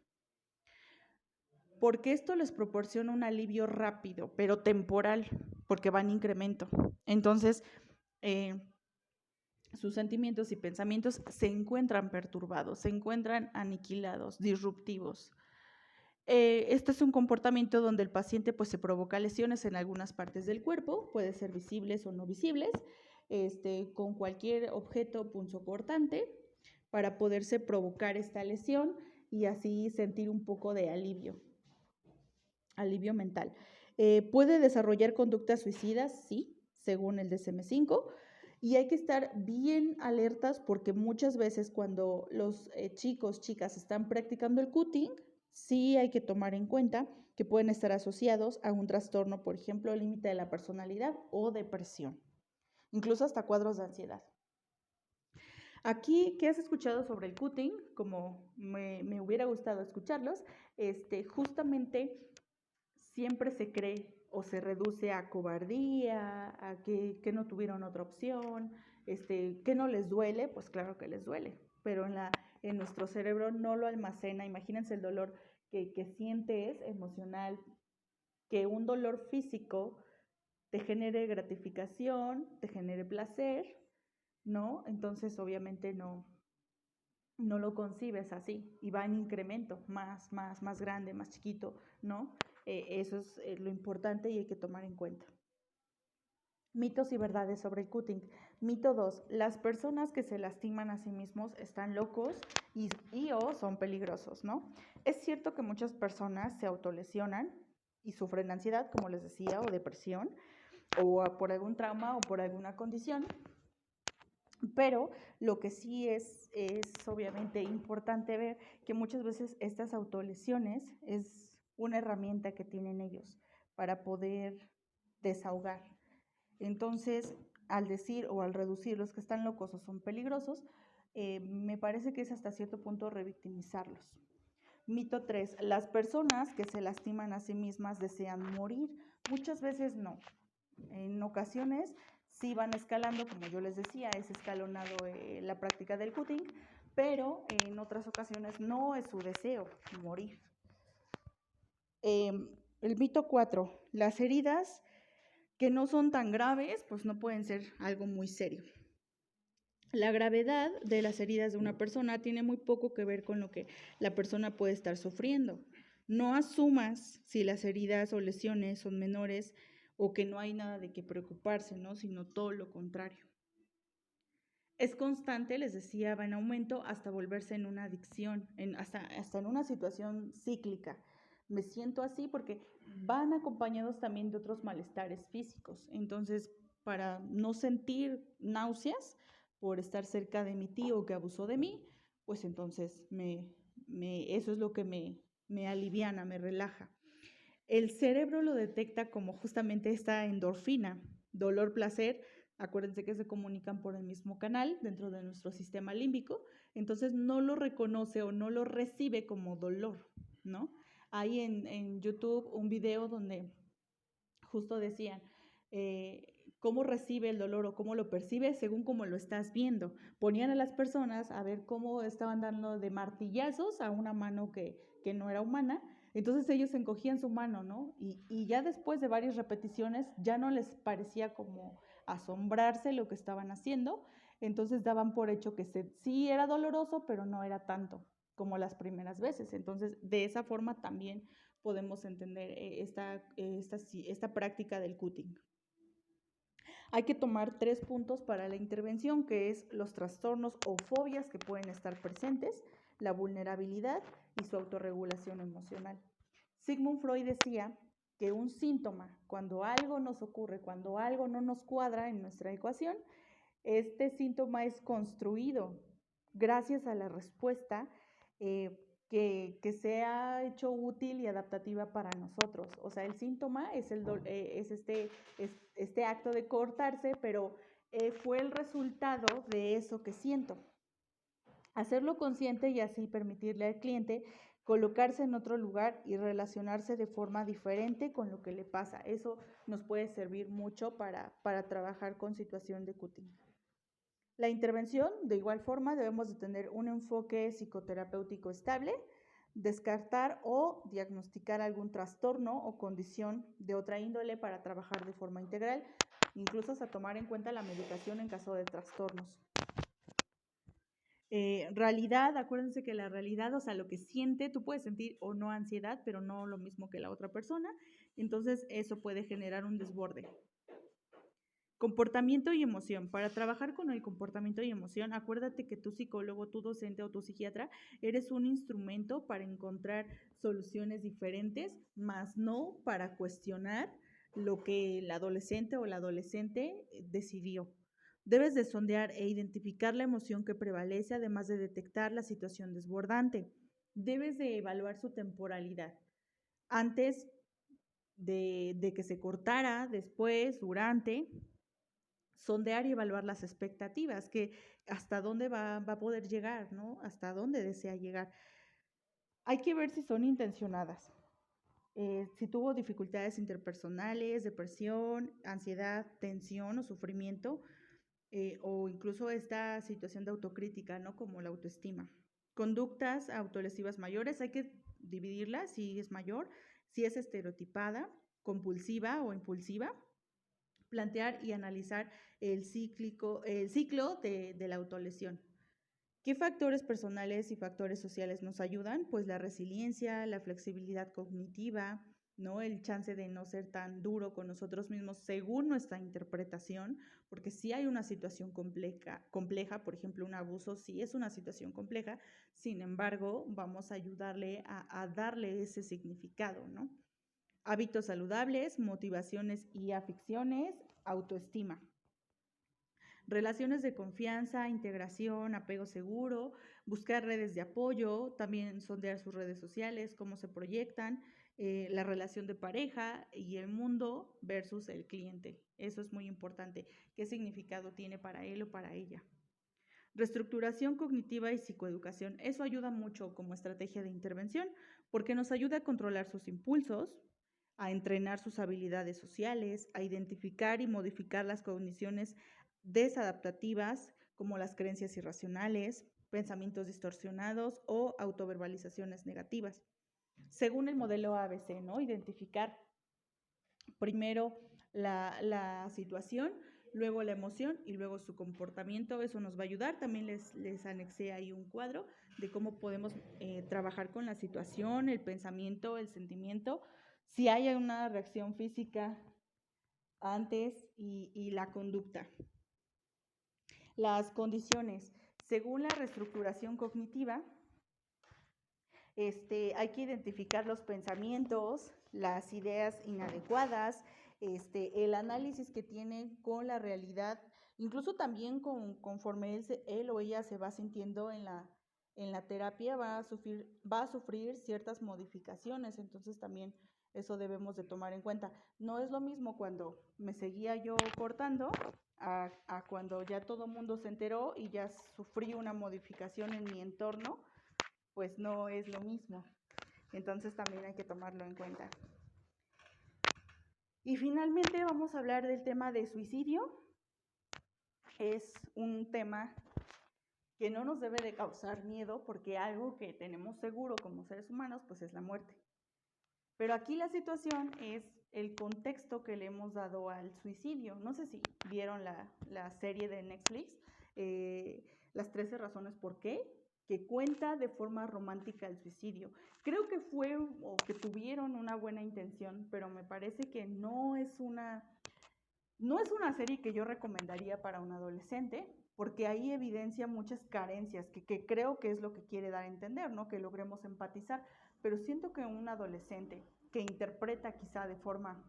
Porque esto les proporciona un alivio rápido, pero temporal, porque va en incremento. Entonces, sus sentimientos y pensamientos se encuentran perturbados, se encuentran aniquilados, disruptivos. Este es un comportamiento donde el paciente pues, se provoca lesiones en algunas partes del cuerpo, puede ser visibles o no visibles, con cualquier objeto punzocortante para poderse provocar esta lesión y así sentir un poco de alivio mental. Puede desarrollar conductas suicidas, sí, según el DSM-5, y hay que estar bien alertas porque muchas veces cuando los chicos, chicas están practicando el cutting, sí hay que tomar en cuenta que pueden estar asociados a un trastorno, por ejemplo, límite de la personalidad o depresión, incluso hasta cuadros de ansiedad. Aquí, ¿qué has escuchado sobre el cutting? Como me hubiera gustado escucharlos, justamente siempre se cree o se reduce a cobardía, a que no tuvieron otra opción, que no les duele, pues claro que les duele, pero en nuestro cerebro no lo almacena. Imagínense el dolor que sientes emocional, que un dolor físico te genere gratificación, te genere placer, ¿no? Entonces obviamente no lo concibes así y va en incremento, más grande, más chiquito, ¿no? Eso es lo importante y hay que tomar en cuenta. Mitos y verdades sobre el cutting. Mito 2. Las personas que se lastiman a sí mismos están locos y o son peligrosos, ¿no? Es cierto que muchas personas se autolesionan y sufren ansiedad, como les decía, o depresión, o por algún trauma o por alguna condición. Pero lo que sí es obviamente importante ver que muchas veces estas autolesiones es una herramienta que tienen ellos para poder desahogar. Entonces, al decir o al reducir los que están locos o son peligrosos, me parece que es hasta cierto punto revictimizarlos. Mito 3. Las personas que se lastiman a sí mismas desean morir. Muchas veces no. En ocasiones sí van escalando, como yo les decía, es escalonado la práctica del cutting, pero en otras ocasiones no es su deseo morir. El mito 4. Las heridas que no son tan graves, pues no pueden ser algo muy serio. La gravedad de las heridas de una persona tiene muy poco que ver con lo que la persona puede estar sufriendo. No asumas si las heridas o lesiones son menores o que no hay nada de qué preocuparse, ¿no? Sino todo lo contrario. Es constante, les decía, va en aumento hasta volverse en una adicción, hasta en una situación cíclica. Me siento así porque van acompañados también de otros malestares físicos. Entonces, para no sentir náuseas por estar cerca de mi tío que abusó de mí, pues entonces eso es lo que me aliviana, me relaja. El cerebro lo detecta como justamente esta endorfina, dolor, placer. Acuérdense que se comunican por el mismo canal dentro de nuestro sistema límbico, entonces no lo reconoce o no lo recibe como dolor, ¿no? Hay en YouTube un video donde justo decían cómo recibe el dolor o cómo lo percibe según cómo lo estás viendo. Ponían a las personas a ver cómo estaban dando de martillazos a una mano que no era humana. Entonces ellos encogían su mano, ¿no? Y ya después de varias repeticiones ya no les parecía como asombrarse lo que estaban haciendo. Entonces daban por hecho que sí era doloroso, pero no era tanto como las primeras veces. Entonces, de esa forma también podemos entender esta práctica del cutting. Hay que tomar 3 puntos para la intervención, que es los trastornos o fobias que pueden estar presentes, la vulnerabilidad y su autorregulación emocional. Sigmund Freud decía que un síntoma, cuando algo nos ocurre, cuando algo no nos cuadra en nuestra ecuación, este síntoma es construido gracias a la respuesta que se ha hecho útil y adaptativa para nosotros. O sea, el síntoma es este acto de cortarse, pero fue el resultado de eso que siento. Hacerlo consciente y así permitirle al cliente colocarse en otro lugar y relacionarse de forma diferente con lo que le pasa. Eso nos puede servir mucho para trabajar con situación de cutting. La intervención, de igual forma, debemos de tener un enfoque psicoterapéutico estable, descartar o diagnosticar algún trastorno o condición de otra índole para trabajar de forma integral, incluso hasta tomar en cuenta la medicación en caso de trastornos. Realidad, acuérdense que la realidad, o sea, lo que siente, tú puedes sentir o no ansiedad, pero no lo mismo que la otra persona, entonces eso puede generar un desborde. Comportamiento y emoción. Para trabajar con el comportamiento y emoción, acuérdate que tu psicólogo, tu docente o tu psiquiatra eres un instrumento para encontrar soluciones diferentes, más no para cuestionar lo que el adolescente o la adolescente decidió. Debes de sondear e identificar la emoción que prevalece, además de detectar la situación desbordante. Debes de evaluar su temporalidad. Antes de que se cortara, después, durante, sondear y evaluar las expectativas, que hasta dónde va a poder llegar, ¿no? Hasta dónde desea llegar. Hay que ver si son intencionadas. Si tuvo dificultades interpersonales, depresión, ansiedad, tensión o sufrimiento, o incluso esta situación de autocrítica, ¿no? Como la autoestima. Conductas autolesivas mayores, hay que dividirlas si es mayor, si es estereotipada, compulsiva o impulsiva. Plantear y analizar el ciclo de la autolesión. ¿Qué factores personales y factores sociales nos ayudan? Pues la resiliencia, la flexibilidad cognitiva, ¿no? El chance de no ser tan duro con nosotros mismos según nuestra interpretación, porque sí hay una situación compleja, por ejemplo, un abuso sí es una situación compleja, sin embargo, vamos a ayudarle a darle ese significado, ¿no? Hábitos saludables, motivaciones y aficiones, autoestima. Relaciones de confianza, integración, apego seguro, buscar redes de apoyo, también sondear sus redes sociales, cómo se proyectan, la relación de pareja y el mundo versus el cliente. Eso es muy importante. ¿Qué significado tiene para él o para ella? Reestructuración cognitiva y psicoeducación. Eso ayuda mucho como estrategia de intervención porque nos ayuda a controlar sus impulsos, a entrenar sus habilidades sociales, a identificar y modificar las cogniciones desadaptativas como las creencias irracionales, pensamientos distorsionados o autoverbalizaciones negativas. Según el modelo ABC, ¿no? Identificar primero la situación, luego la emoción y luego su comportamiento. Eso nos va a ayudar. También les anexé ahí un cuadro de cómo podemos trabajar con la situación, el pensamiento, el sentimiento, si hay una reacción física antes y la conducta. Las condiciones. Según la reestructuración cognitiva, hay que identificar los pensamientos, las ideas inadecuadas, el análisis que tiene con la realidad, incluso también conforme él o ella se va sintiendo en la terapia, va a sufrir ciertas modificaciones, entonces también eso debemos de tomar en cuenta. No es lo mismo cuando me seguía yo cortando a cuando ya todo mundo se enteró y ya sufrí una modificación en mi entorno, pues no es lo mismo. Entonces también hay que tomarlo en cuenta. Y finalmente vamos a hablar del tema de suicidio. Es un tema que no nos debe de causar miedo porque algo que tenemos seguro como seres humanos pues es la muerte. Pero aquí la situación es el contexto que le hemos dado al suicidio. No sé si vieron la serie de Netflix, Las 13 razones por qué, que cuenta de forma romántica el suicidio. Creo que fue o que tuvieron una buena intención, pero me parece que no es una serie que yo recomendaría para un adolescente, porque ahí evidencia muchas carencias, que creo que es lo que quiere dar a entender, ¿no? Que logremos empatizar, pero siento que un adolescente que interpreta quizá de forma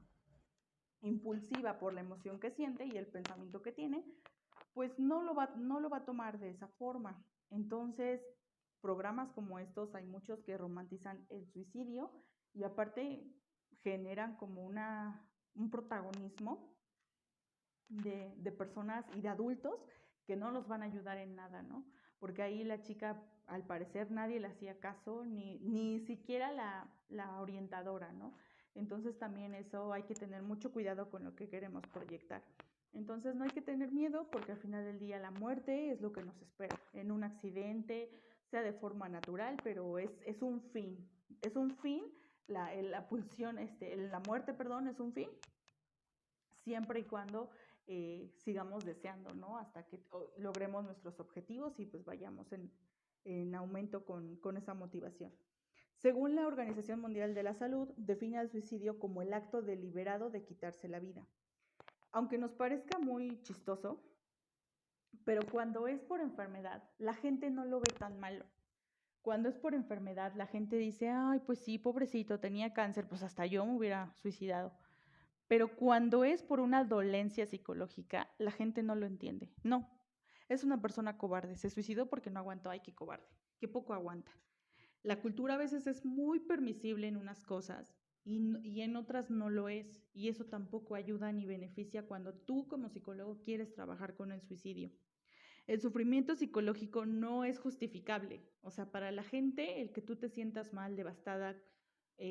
impulsiva por la emoción que siente y el pensamiento que tiene, pues no lo va a tomar de esa forma. Entonces, programas como estos, hay muchos que romantizan el suicidio y aparte generan como un protagonismo de personas y de adultos que no los van a ayudar en nada, ¿no? Porque ahí la chica, al parecer, nadie le hacía caso, ni siquiera la orientadora, ¿no? Entonces también eso hay que tener mucho cuidado con lo que queremos proyectar. Entonces no hay que tener miedo porque al final del día la muerte es lo que nos espera en un accidente, sea de forma natural, pero es un fin. Es un fin, la pulsión, la muerte, perdón, es un fin, siempre y cuando sigamos deseando, ¿no? Hasta que logremos nuestros objetivos y pues vayamos en aumento con esa motivación. Según la Organización Mundial de la Salud, define al suicidio como el acto deliberado de quitarse la vida. Aunque nos parezca muy chistoso, pero cuando es por enfermedad, la gente no lo ve tan malo. Cuando es por enfermedad, la gente dice, ay, pues sí, pobrecito, tenía cáncer, pues hasta yo me hubiera suicidado. Pero cuando es por una dolencia psicológica, la gente no lo entiende. No, es una persona cobarde, se suicidó porque no aguantó, ay, qué cobarde, qué poco aguanta. La cultura a veces es muy permisible en unas cosas y en otras no lo es, y eso tampoco ayuda ni beneficia cuando tú como psicólogo quieres trabajar con el suicidio. El sufrimiento psicológico no es justificable, o sea, para la gente el que tú te sientas mal, devastada,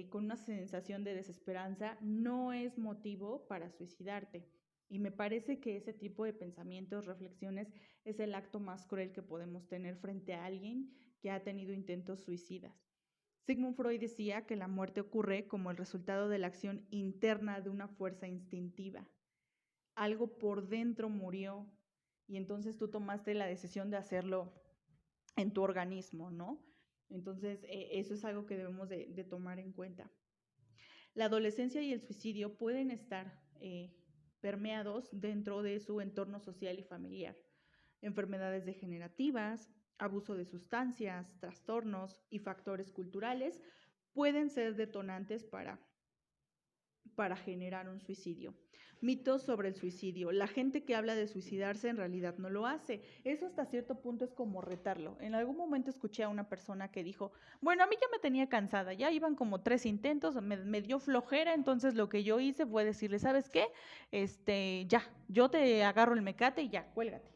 con una sensación de desesperanza, no es motivo para suicidarte. Y me parece que ese tipo de pensamientos, reflexiones, es el acto más cruel que podemos tener frente a alguien que ha tenido intentos suicidas. Sigmund Freud decía que la muerte ocurre como el resultado de la acción interna de una fuerza instintiva. Algo por dentro murió y entonces tú tomaste la decisión de hacerlo en tu organismo, ¿no? Entonces, eso es algo que debemos de tomar en cuenta. La adolescencia y el suicidio pueden estar permeados dentro de su entorno social y familiar. Enfermedades degenerativas, abuso de sustancias, trastornos y factores culturales pueden ser detonantes para generar un suicidio. Mitos sobre el suicidio. La gente que habla de suicidarse en realidad no lo hace. Eso hasta cierto punto es como retarlo. En algún momento escuché a una persona que dijo, bueno, a mí ya me tenía cansada, ya iban como 3 intentos, me dio flojera, entonces lo que yo hice fue decirle, ¿sabes qué? Ya, yo te agarro el mecate y ya, cuélgate.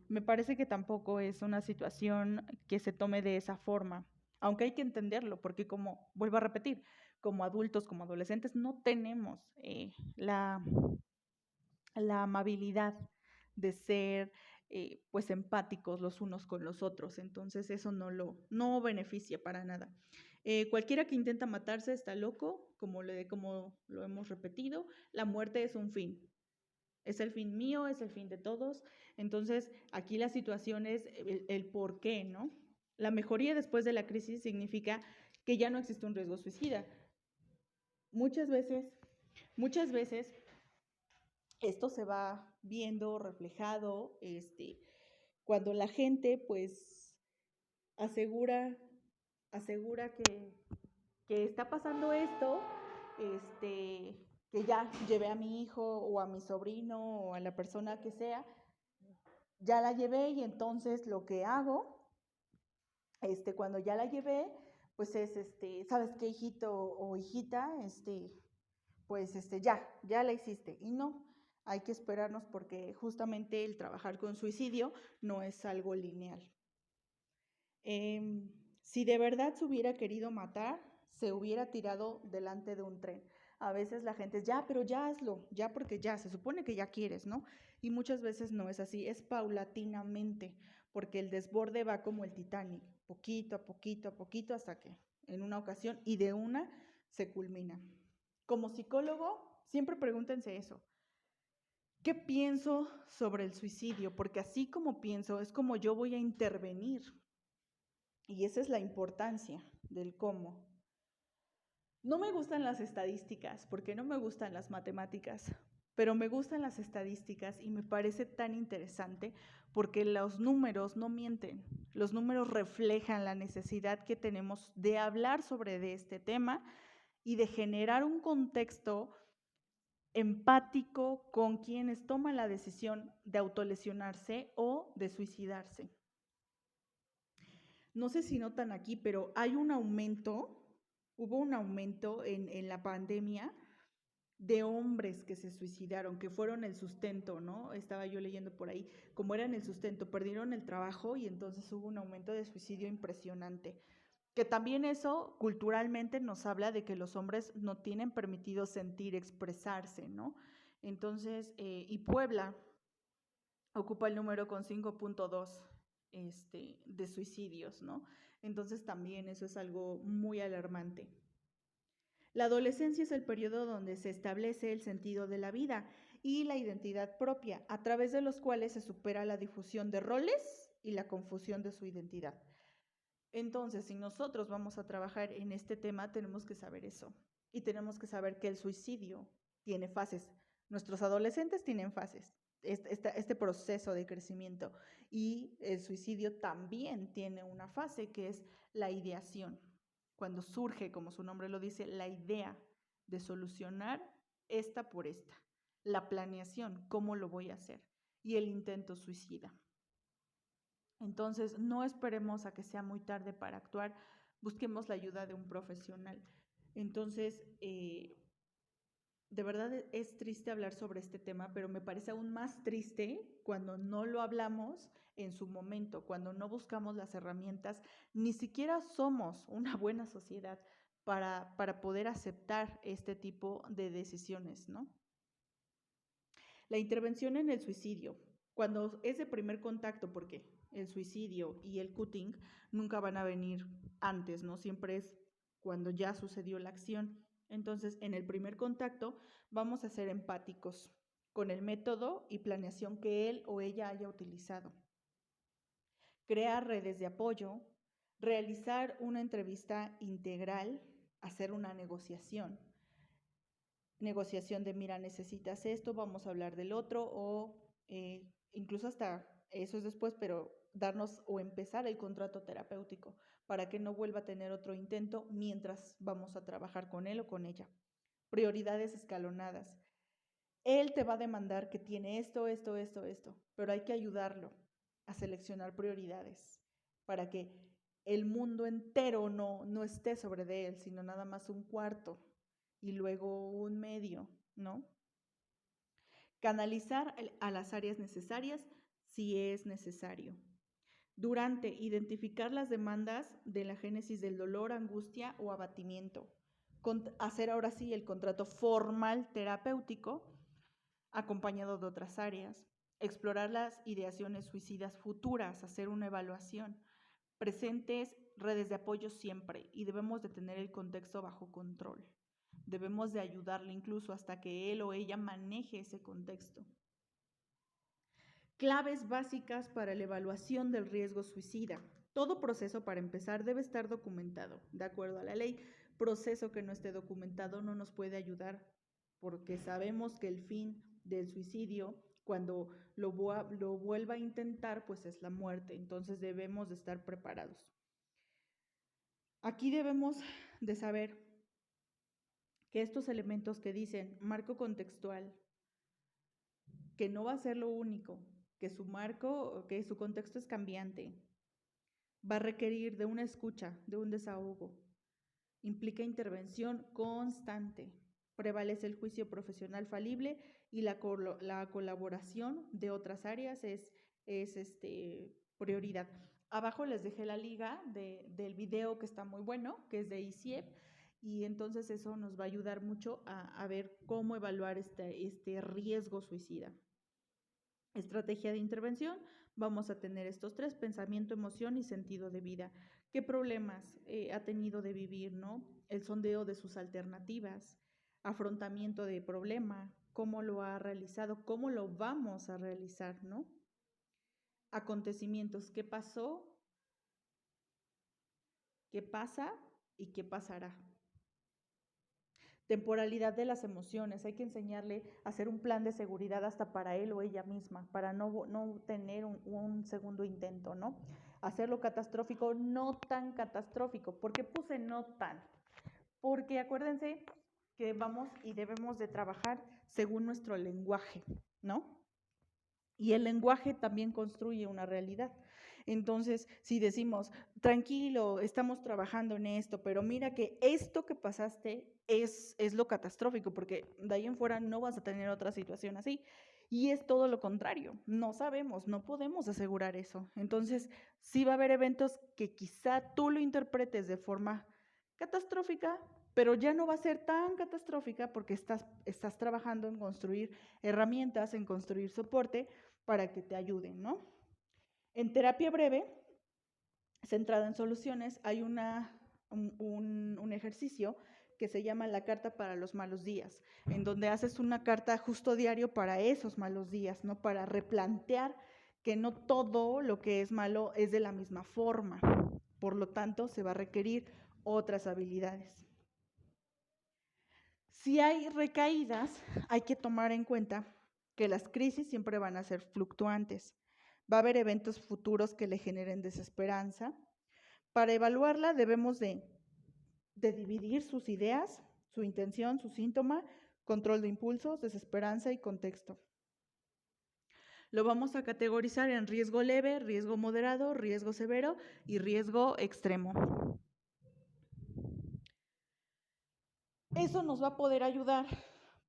Me parece que tampoco es una situación que se tome de esa forma, aunque hay que entenderlo, porque como, vuelvo a repetir, como adultos, como adolescentes, no tenemos la amabilidad de ser pues empáticos los unos con los otros. Entonces eso no beneficia para nada. Cualquiera que intenta matarse está loco, como lo hemos repetido. La muerte es un fin. Es el fin mío, es el fin de todos. Entonces aquí la situación es el por qué, ¿no? La mejoría después de la crisis significa que ya no existe un riesgo suicida. Muchas veces, muchas veces esto se va viendo reflejado cuando la gente pues asegura, asegura que está pasando esto, que ya llevé a mi hijo o a mi sobrino o a la persona que sea, ya la llevé y entonces lo que hago, cuando ya la llevé, pues es, ¿sabes qué, hijito o hijita? Pues ya la hiciste. Y no, hay que esperarnos porque justamente el trabajar con suicidio no es algo lineal. Si de verdad se hubiera querido matar, se hubiera tirado delante de un tren. A veces la gente es, ya, pero ya hazlo, ya porque ya, se supone que ya quieres, ¿no? Y muchas veces no es así, es paulatinamente, porque el desborde va como el Titanic, poquito a poquito a poquito, hasta que en una ocasión y de una se culmina. Como psicólogo, siempre pregúntense eso. ¿Qué pienso sobre el suicidio? Porque así como pienso, es como yo voy a intervenir. Y esa es la importancia del cómo. No me gustan las estadísticas, porque no me gustan las matemáticas, pero me gustan las estadísticas y me parece tan interesante porque los números no mienten. Los números reflejan la necesidad que tenemos de hablar sobre este tema y de generar un contexto empático con quienes toman la decisión de autolesionarse o de suicidarse. No sé si notan aquí, pero hay un aumento, hubo un aumento en la pandemia de hombres que se suicidaron, que fueron el sustento, ¿no? Estaba yo leyendo por ahí, como eran el sustento, perdieron el trabajo y entonces hubo un aumento de suicidio impresionante. Que también eso culturalmente nos habla de que los hombres no tienen permitido sentir, expresarse, ¿no? Entonces, y Puebla ocupa el número con 5.2 de suicidios, ¿no? Entonces también eso es algo muy alarmante. La adolescencia es el periodo donde se establece el sentido de la vida y la identidad propia, a través de los cuales se supera la difusión de roles y la confusión de su identidad. Entonces, si nosotros vamos a trabajar en este tema, tenemos que saber eso. Y tenemos que saber que el suicidio tiene fases. Nuestros adolescentes tienen fases, este proceso de crecimiento. Y el suicidio también tiene una fase que es la ideación. Cuando surge, como su nombre lo dice, la idea de solucionar esta por esta. La planeación, cómo lo voy a hacer. Y el intento suicida. Entonces, no esperemos a que sea muy tarde para actuar, busquemos la ayuda de un profesional. Entonces, de verdad es triste hablar sobre este tema, pero me parece aún más triste cuando no lo hablamos en su momento, cuando no buscamos las herramientas, ni siquiera somos una buena sociedad para poder aceptar este tipo de decisiones, ¿no? La intervención en el suicidio, cuando es de primer contacto, porque el suicidio y el cutting nunca van a venir antes, ¿no? Siempre es cuando ya sucedió la acción. Entonces, en el primer contacto vamos a ser empáticos con el método y planeación que él o ella haya utilizado. Crear redes de apoyo, realizar una entrevista integral, hacer una negociación de, mira, necesitas esto, vamos a hablar del otro, o incluso hasta eso es después, pero darnos o empezar el contrato terapéutico para que no vuelva a tener otro intento mientras vamos a trabajar con él o con ella. Prioridades escalonadas. Él te va a demandar que tiene esto, pero hay que ayudarlo a seleccionar prioridades para que el mundo entero no esté sobre de él, sino nada más un cuarto y luego un medio, ¿no? Canalizar a las áreas necesarias si es necesario. Durante, identificar las demandas de la génesis del dolor, angustia o abatimiento. Hacer ahora sí el contrato formal terapéutico acompañado de otras áreas. Explorar las ideaciones suicidas futuras, hacer una evaluación. Presentes redes de apoyo siempre y debemos de tener el contexto bajo control. Debemos de ayudarle incluso hasta que él o ella maneje ese contexto. Claves básicas para la evaluación del riesgo suicida. Todo proceso para empezar debe estar documentado, de acuerdo a la ley. Proceso que no esté documentado no nos puede ayudar porque sabemos que el fin del suicidio, cuando lo vuelva a intentar, pues es la muerte. Entonces debemos de estar preparados. Aquí debemos de saber que estos elementos que dicen marco contextual, que no va a ser lo único, que su contexto es cambiante, va a requerir de una escucha, de un desahogo, implica intervención constante, prevalece el juicio profesional falible y la colaboración de otras áreas es prioridad. Abajo les dejé la liga del video que está muy bueno, que es de ICIEP, y entonces eso nos va a ayudar mucho a ver cómo evaluar este riesgo suicida. Estrategia de intervención, vamos a tener estos tres: pensamiento, emoción y sentido de vida. ¿Qué problemas ha tenido de vivir, no? El sondeo de sus alternativas, afrontamiento de problema, cómo lo ha realizado, cómo lo vamos a realizar, ¿no? Acontecimientos, ¿qué pasó? ¿Qué pasa? ¿Y qué pasará? Temporalidad de las emociones, hay que enseñarle a hacer un plan de seguridad hasta para él o ella misma, para no tener un segundo intento, ¿no? Hacerlo catastrófico, no tan catastrófico. ¿Por qué puse no tan? Porque acuérdense que vamos y debemos de trabajar según nuestro lenguaje, ¿no? Y el lenguaje también construye una realidad. Entonces, si decimos, tranquilo, estamos trabajando en esto, pero mira que esto que pasaste es lo catastrófico, porque de ahí en fuera no vas a tener otra situación así. Y es todo lo contrario, no sabemos, no podemos asegurar eso. Entonces, sí va a haber eventos que quizá tú lo interpretes de forma catastrófica, pero ya no va a ser tan catastrófica porque estás trabajando en construir herramientas, en construir soporte para que te ayuden, ¿no? En terapia breve, centrada en soluciones, hay un ejercicio que se llama la carta para los malos días, en donde haces una carta justo diario para esos malos días, ¿no? Para replantear que no todo lo que es malo es de la misma forma. Por lo tanto, se va a requerir otras habilidades. Si hay recaídas, hay que tomar en cuenta que las crisis siempre van a ser fluctuantes. Va a haber eventos futuros que le generen desesperanza. Para evaluarla debemos de dividir sus ideas, su intención, su síntoma, control de impulsos, desesperanza y contexto. Lo vamos a categorizar en riesgo leve, riesgo moderado, riesgo severo y riesgo extremo. Eso nos va a poder ayudar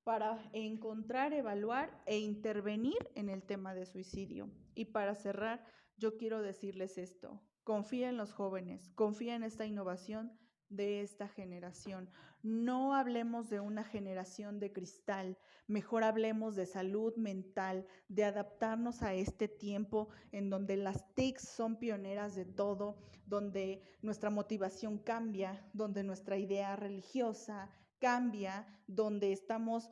para encontrar, evaluar e intervenir en el tema de suicidio. Y para cerrar, yo quiero decirles esto: confía en los jóvenes, confía en esta innovación de esta generación. No hablemos de una generación de cristal, mejor hablemos de salud mental, de adaptarnos a este tiempo en donde las TICs son pioneras de todo, donde nuestra motivación cambia, donde nuestra idea religiosa cambia, donde estamos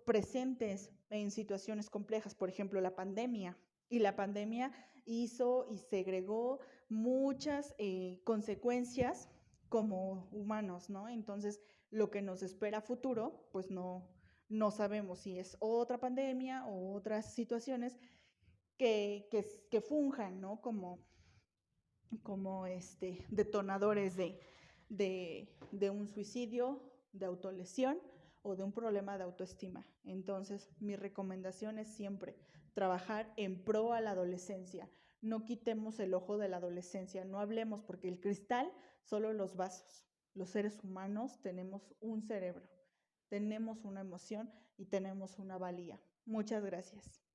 presentes en situaciones complejas, por ejemplo, la pandemia. Y la pandemia hizo y segregó muchas consecuencias como humanos, ¿no? Entonces, lo que nos espera a futuro, pues no sabemos si es otra pandemia o otras situaciones que funjan, ¿no? Como detonadores de un suicidio, de autolesión o de un problema de autoestima. Entonces, mi recomendación es siempre trabajar en pro a la adolescencia. No quitemos el ojo de la adolescencia, no hablemos, porque el cristal, solo los vasos. Los seres humanos tenemos un cerebro, tenemos una emoción y tenemos una valía. Muchas gracias.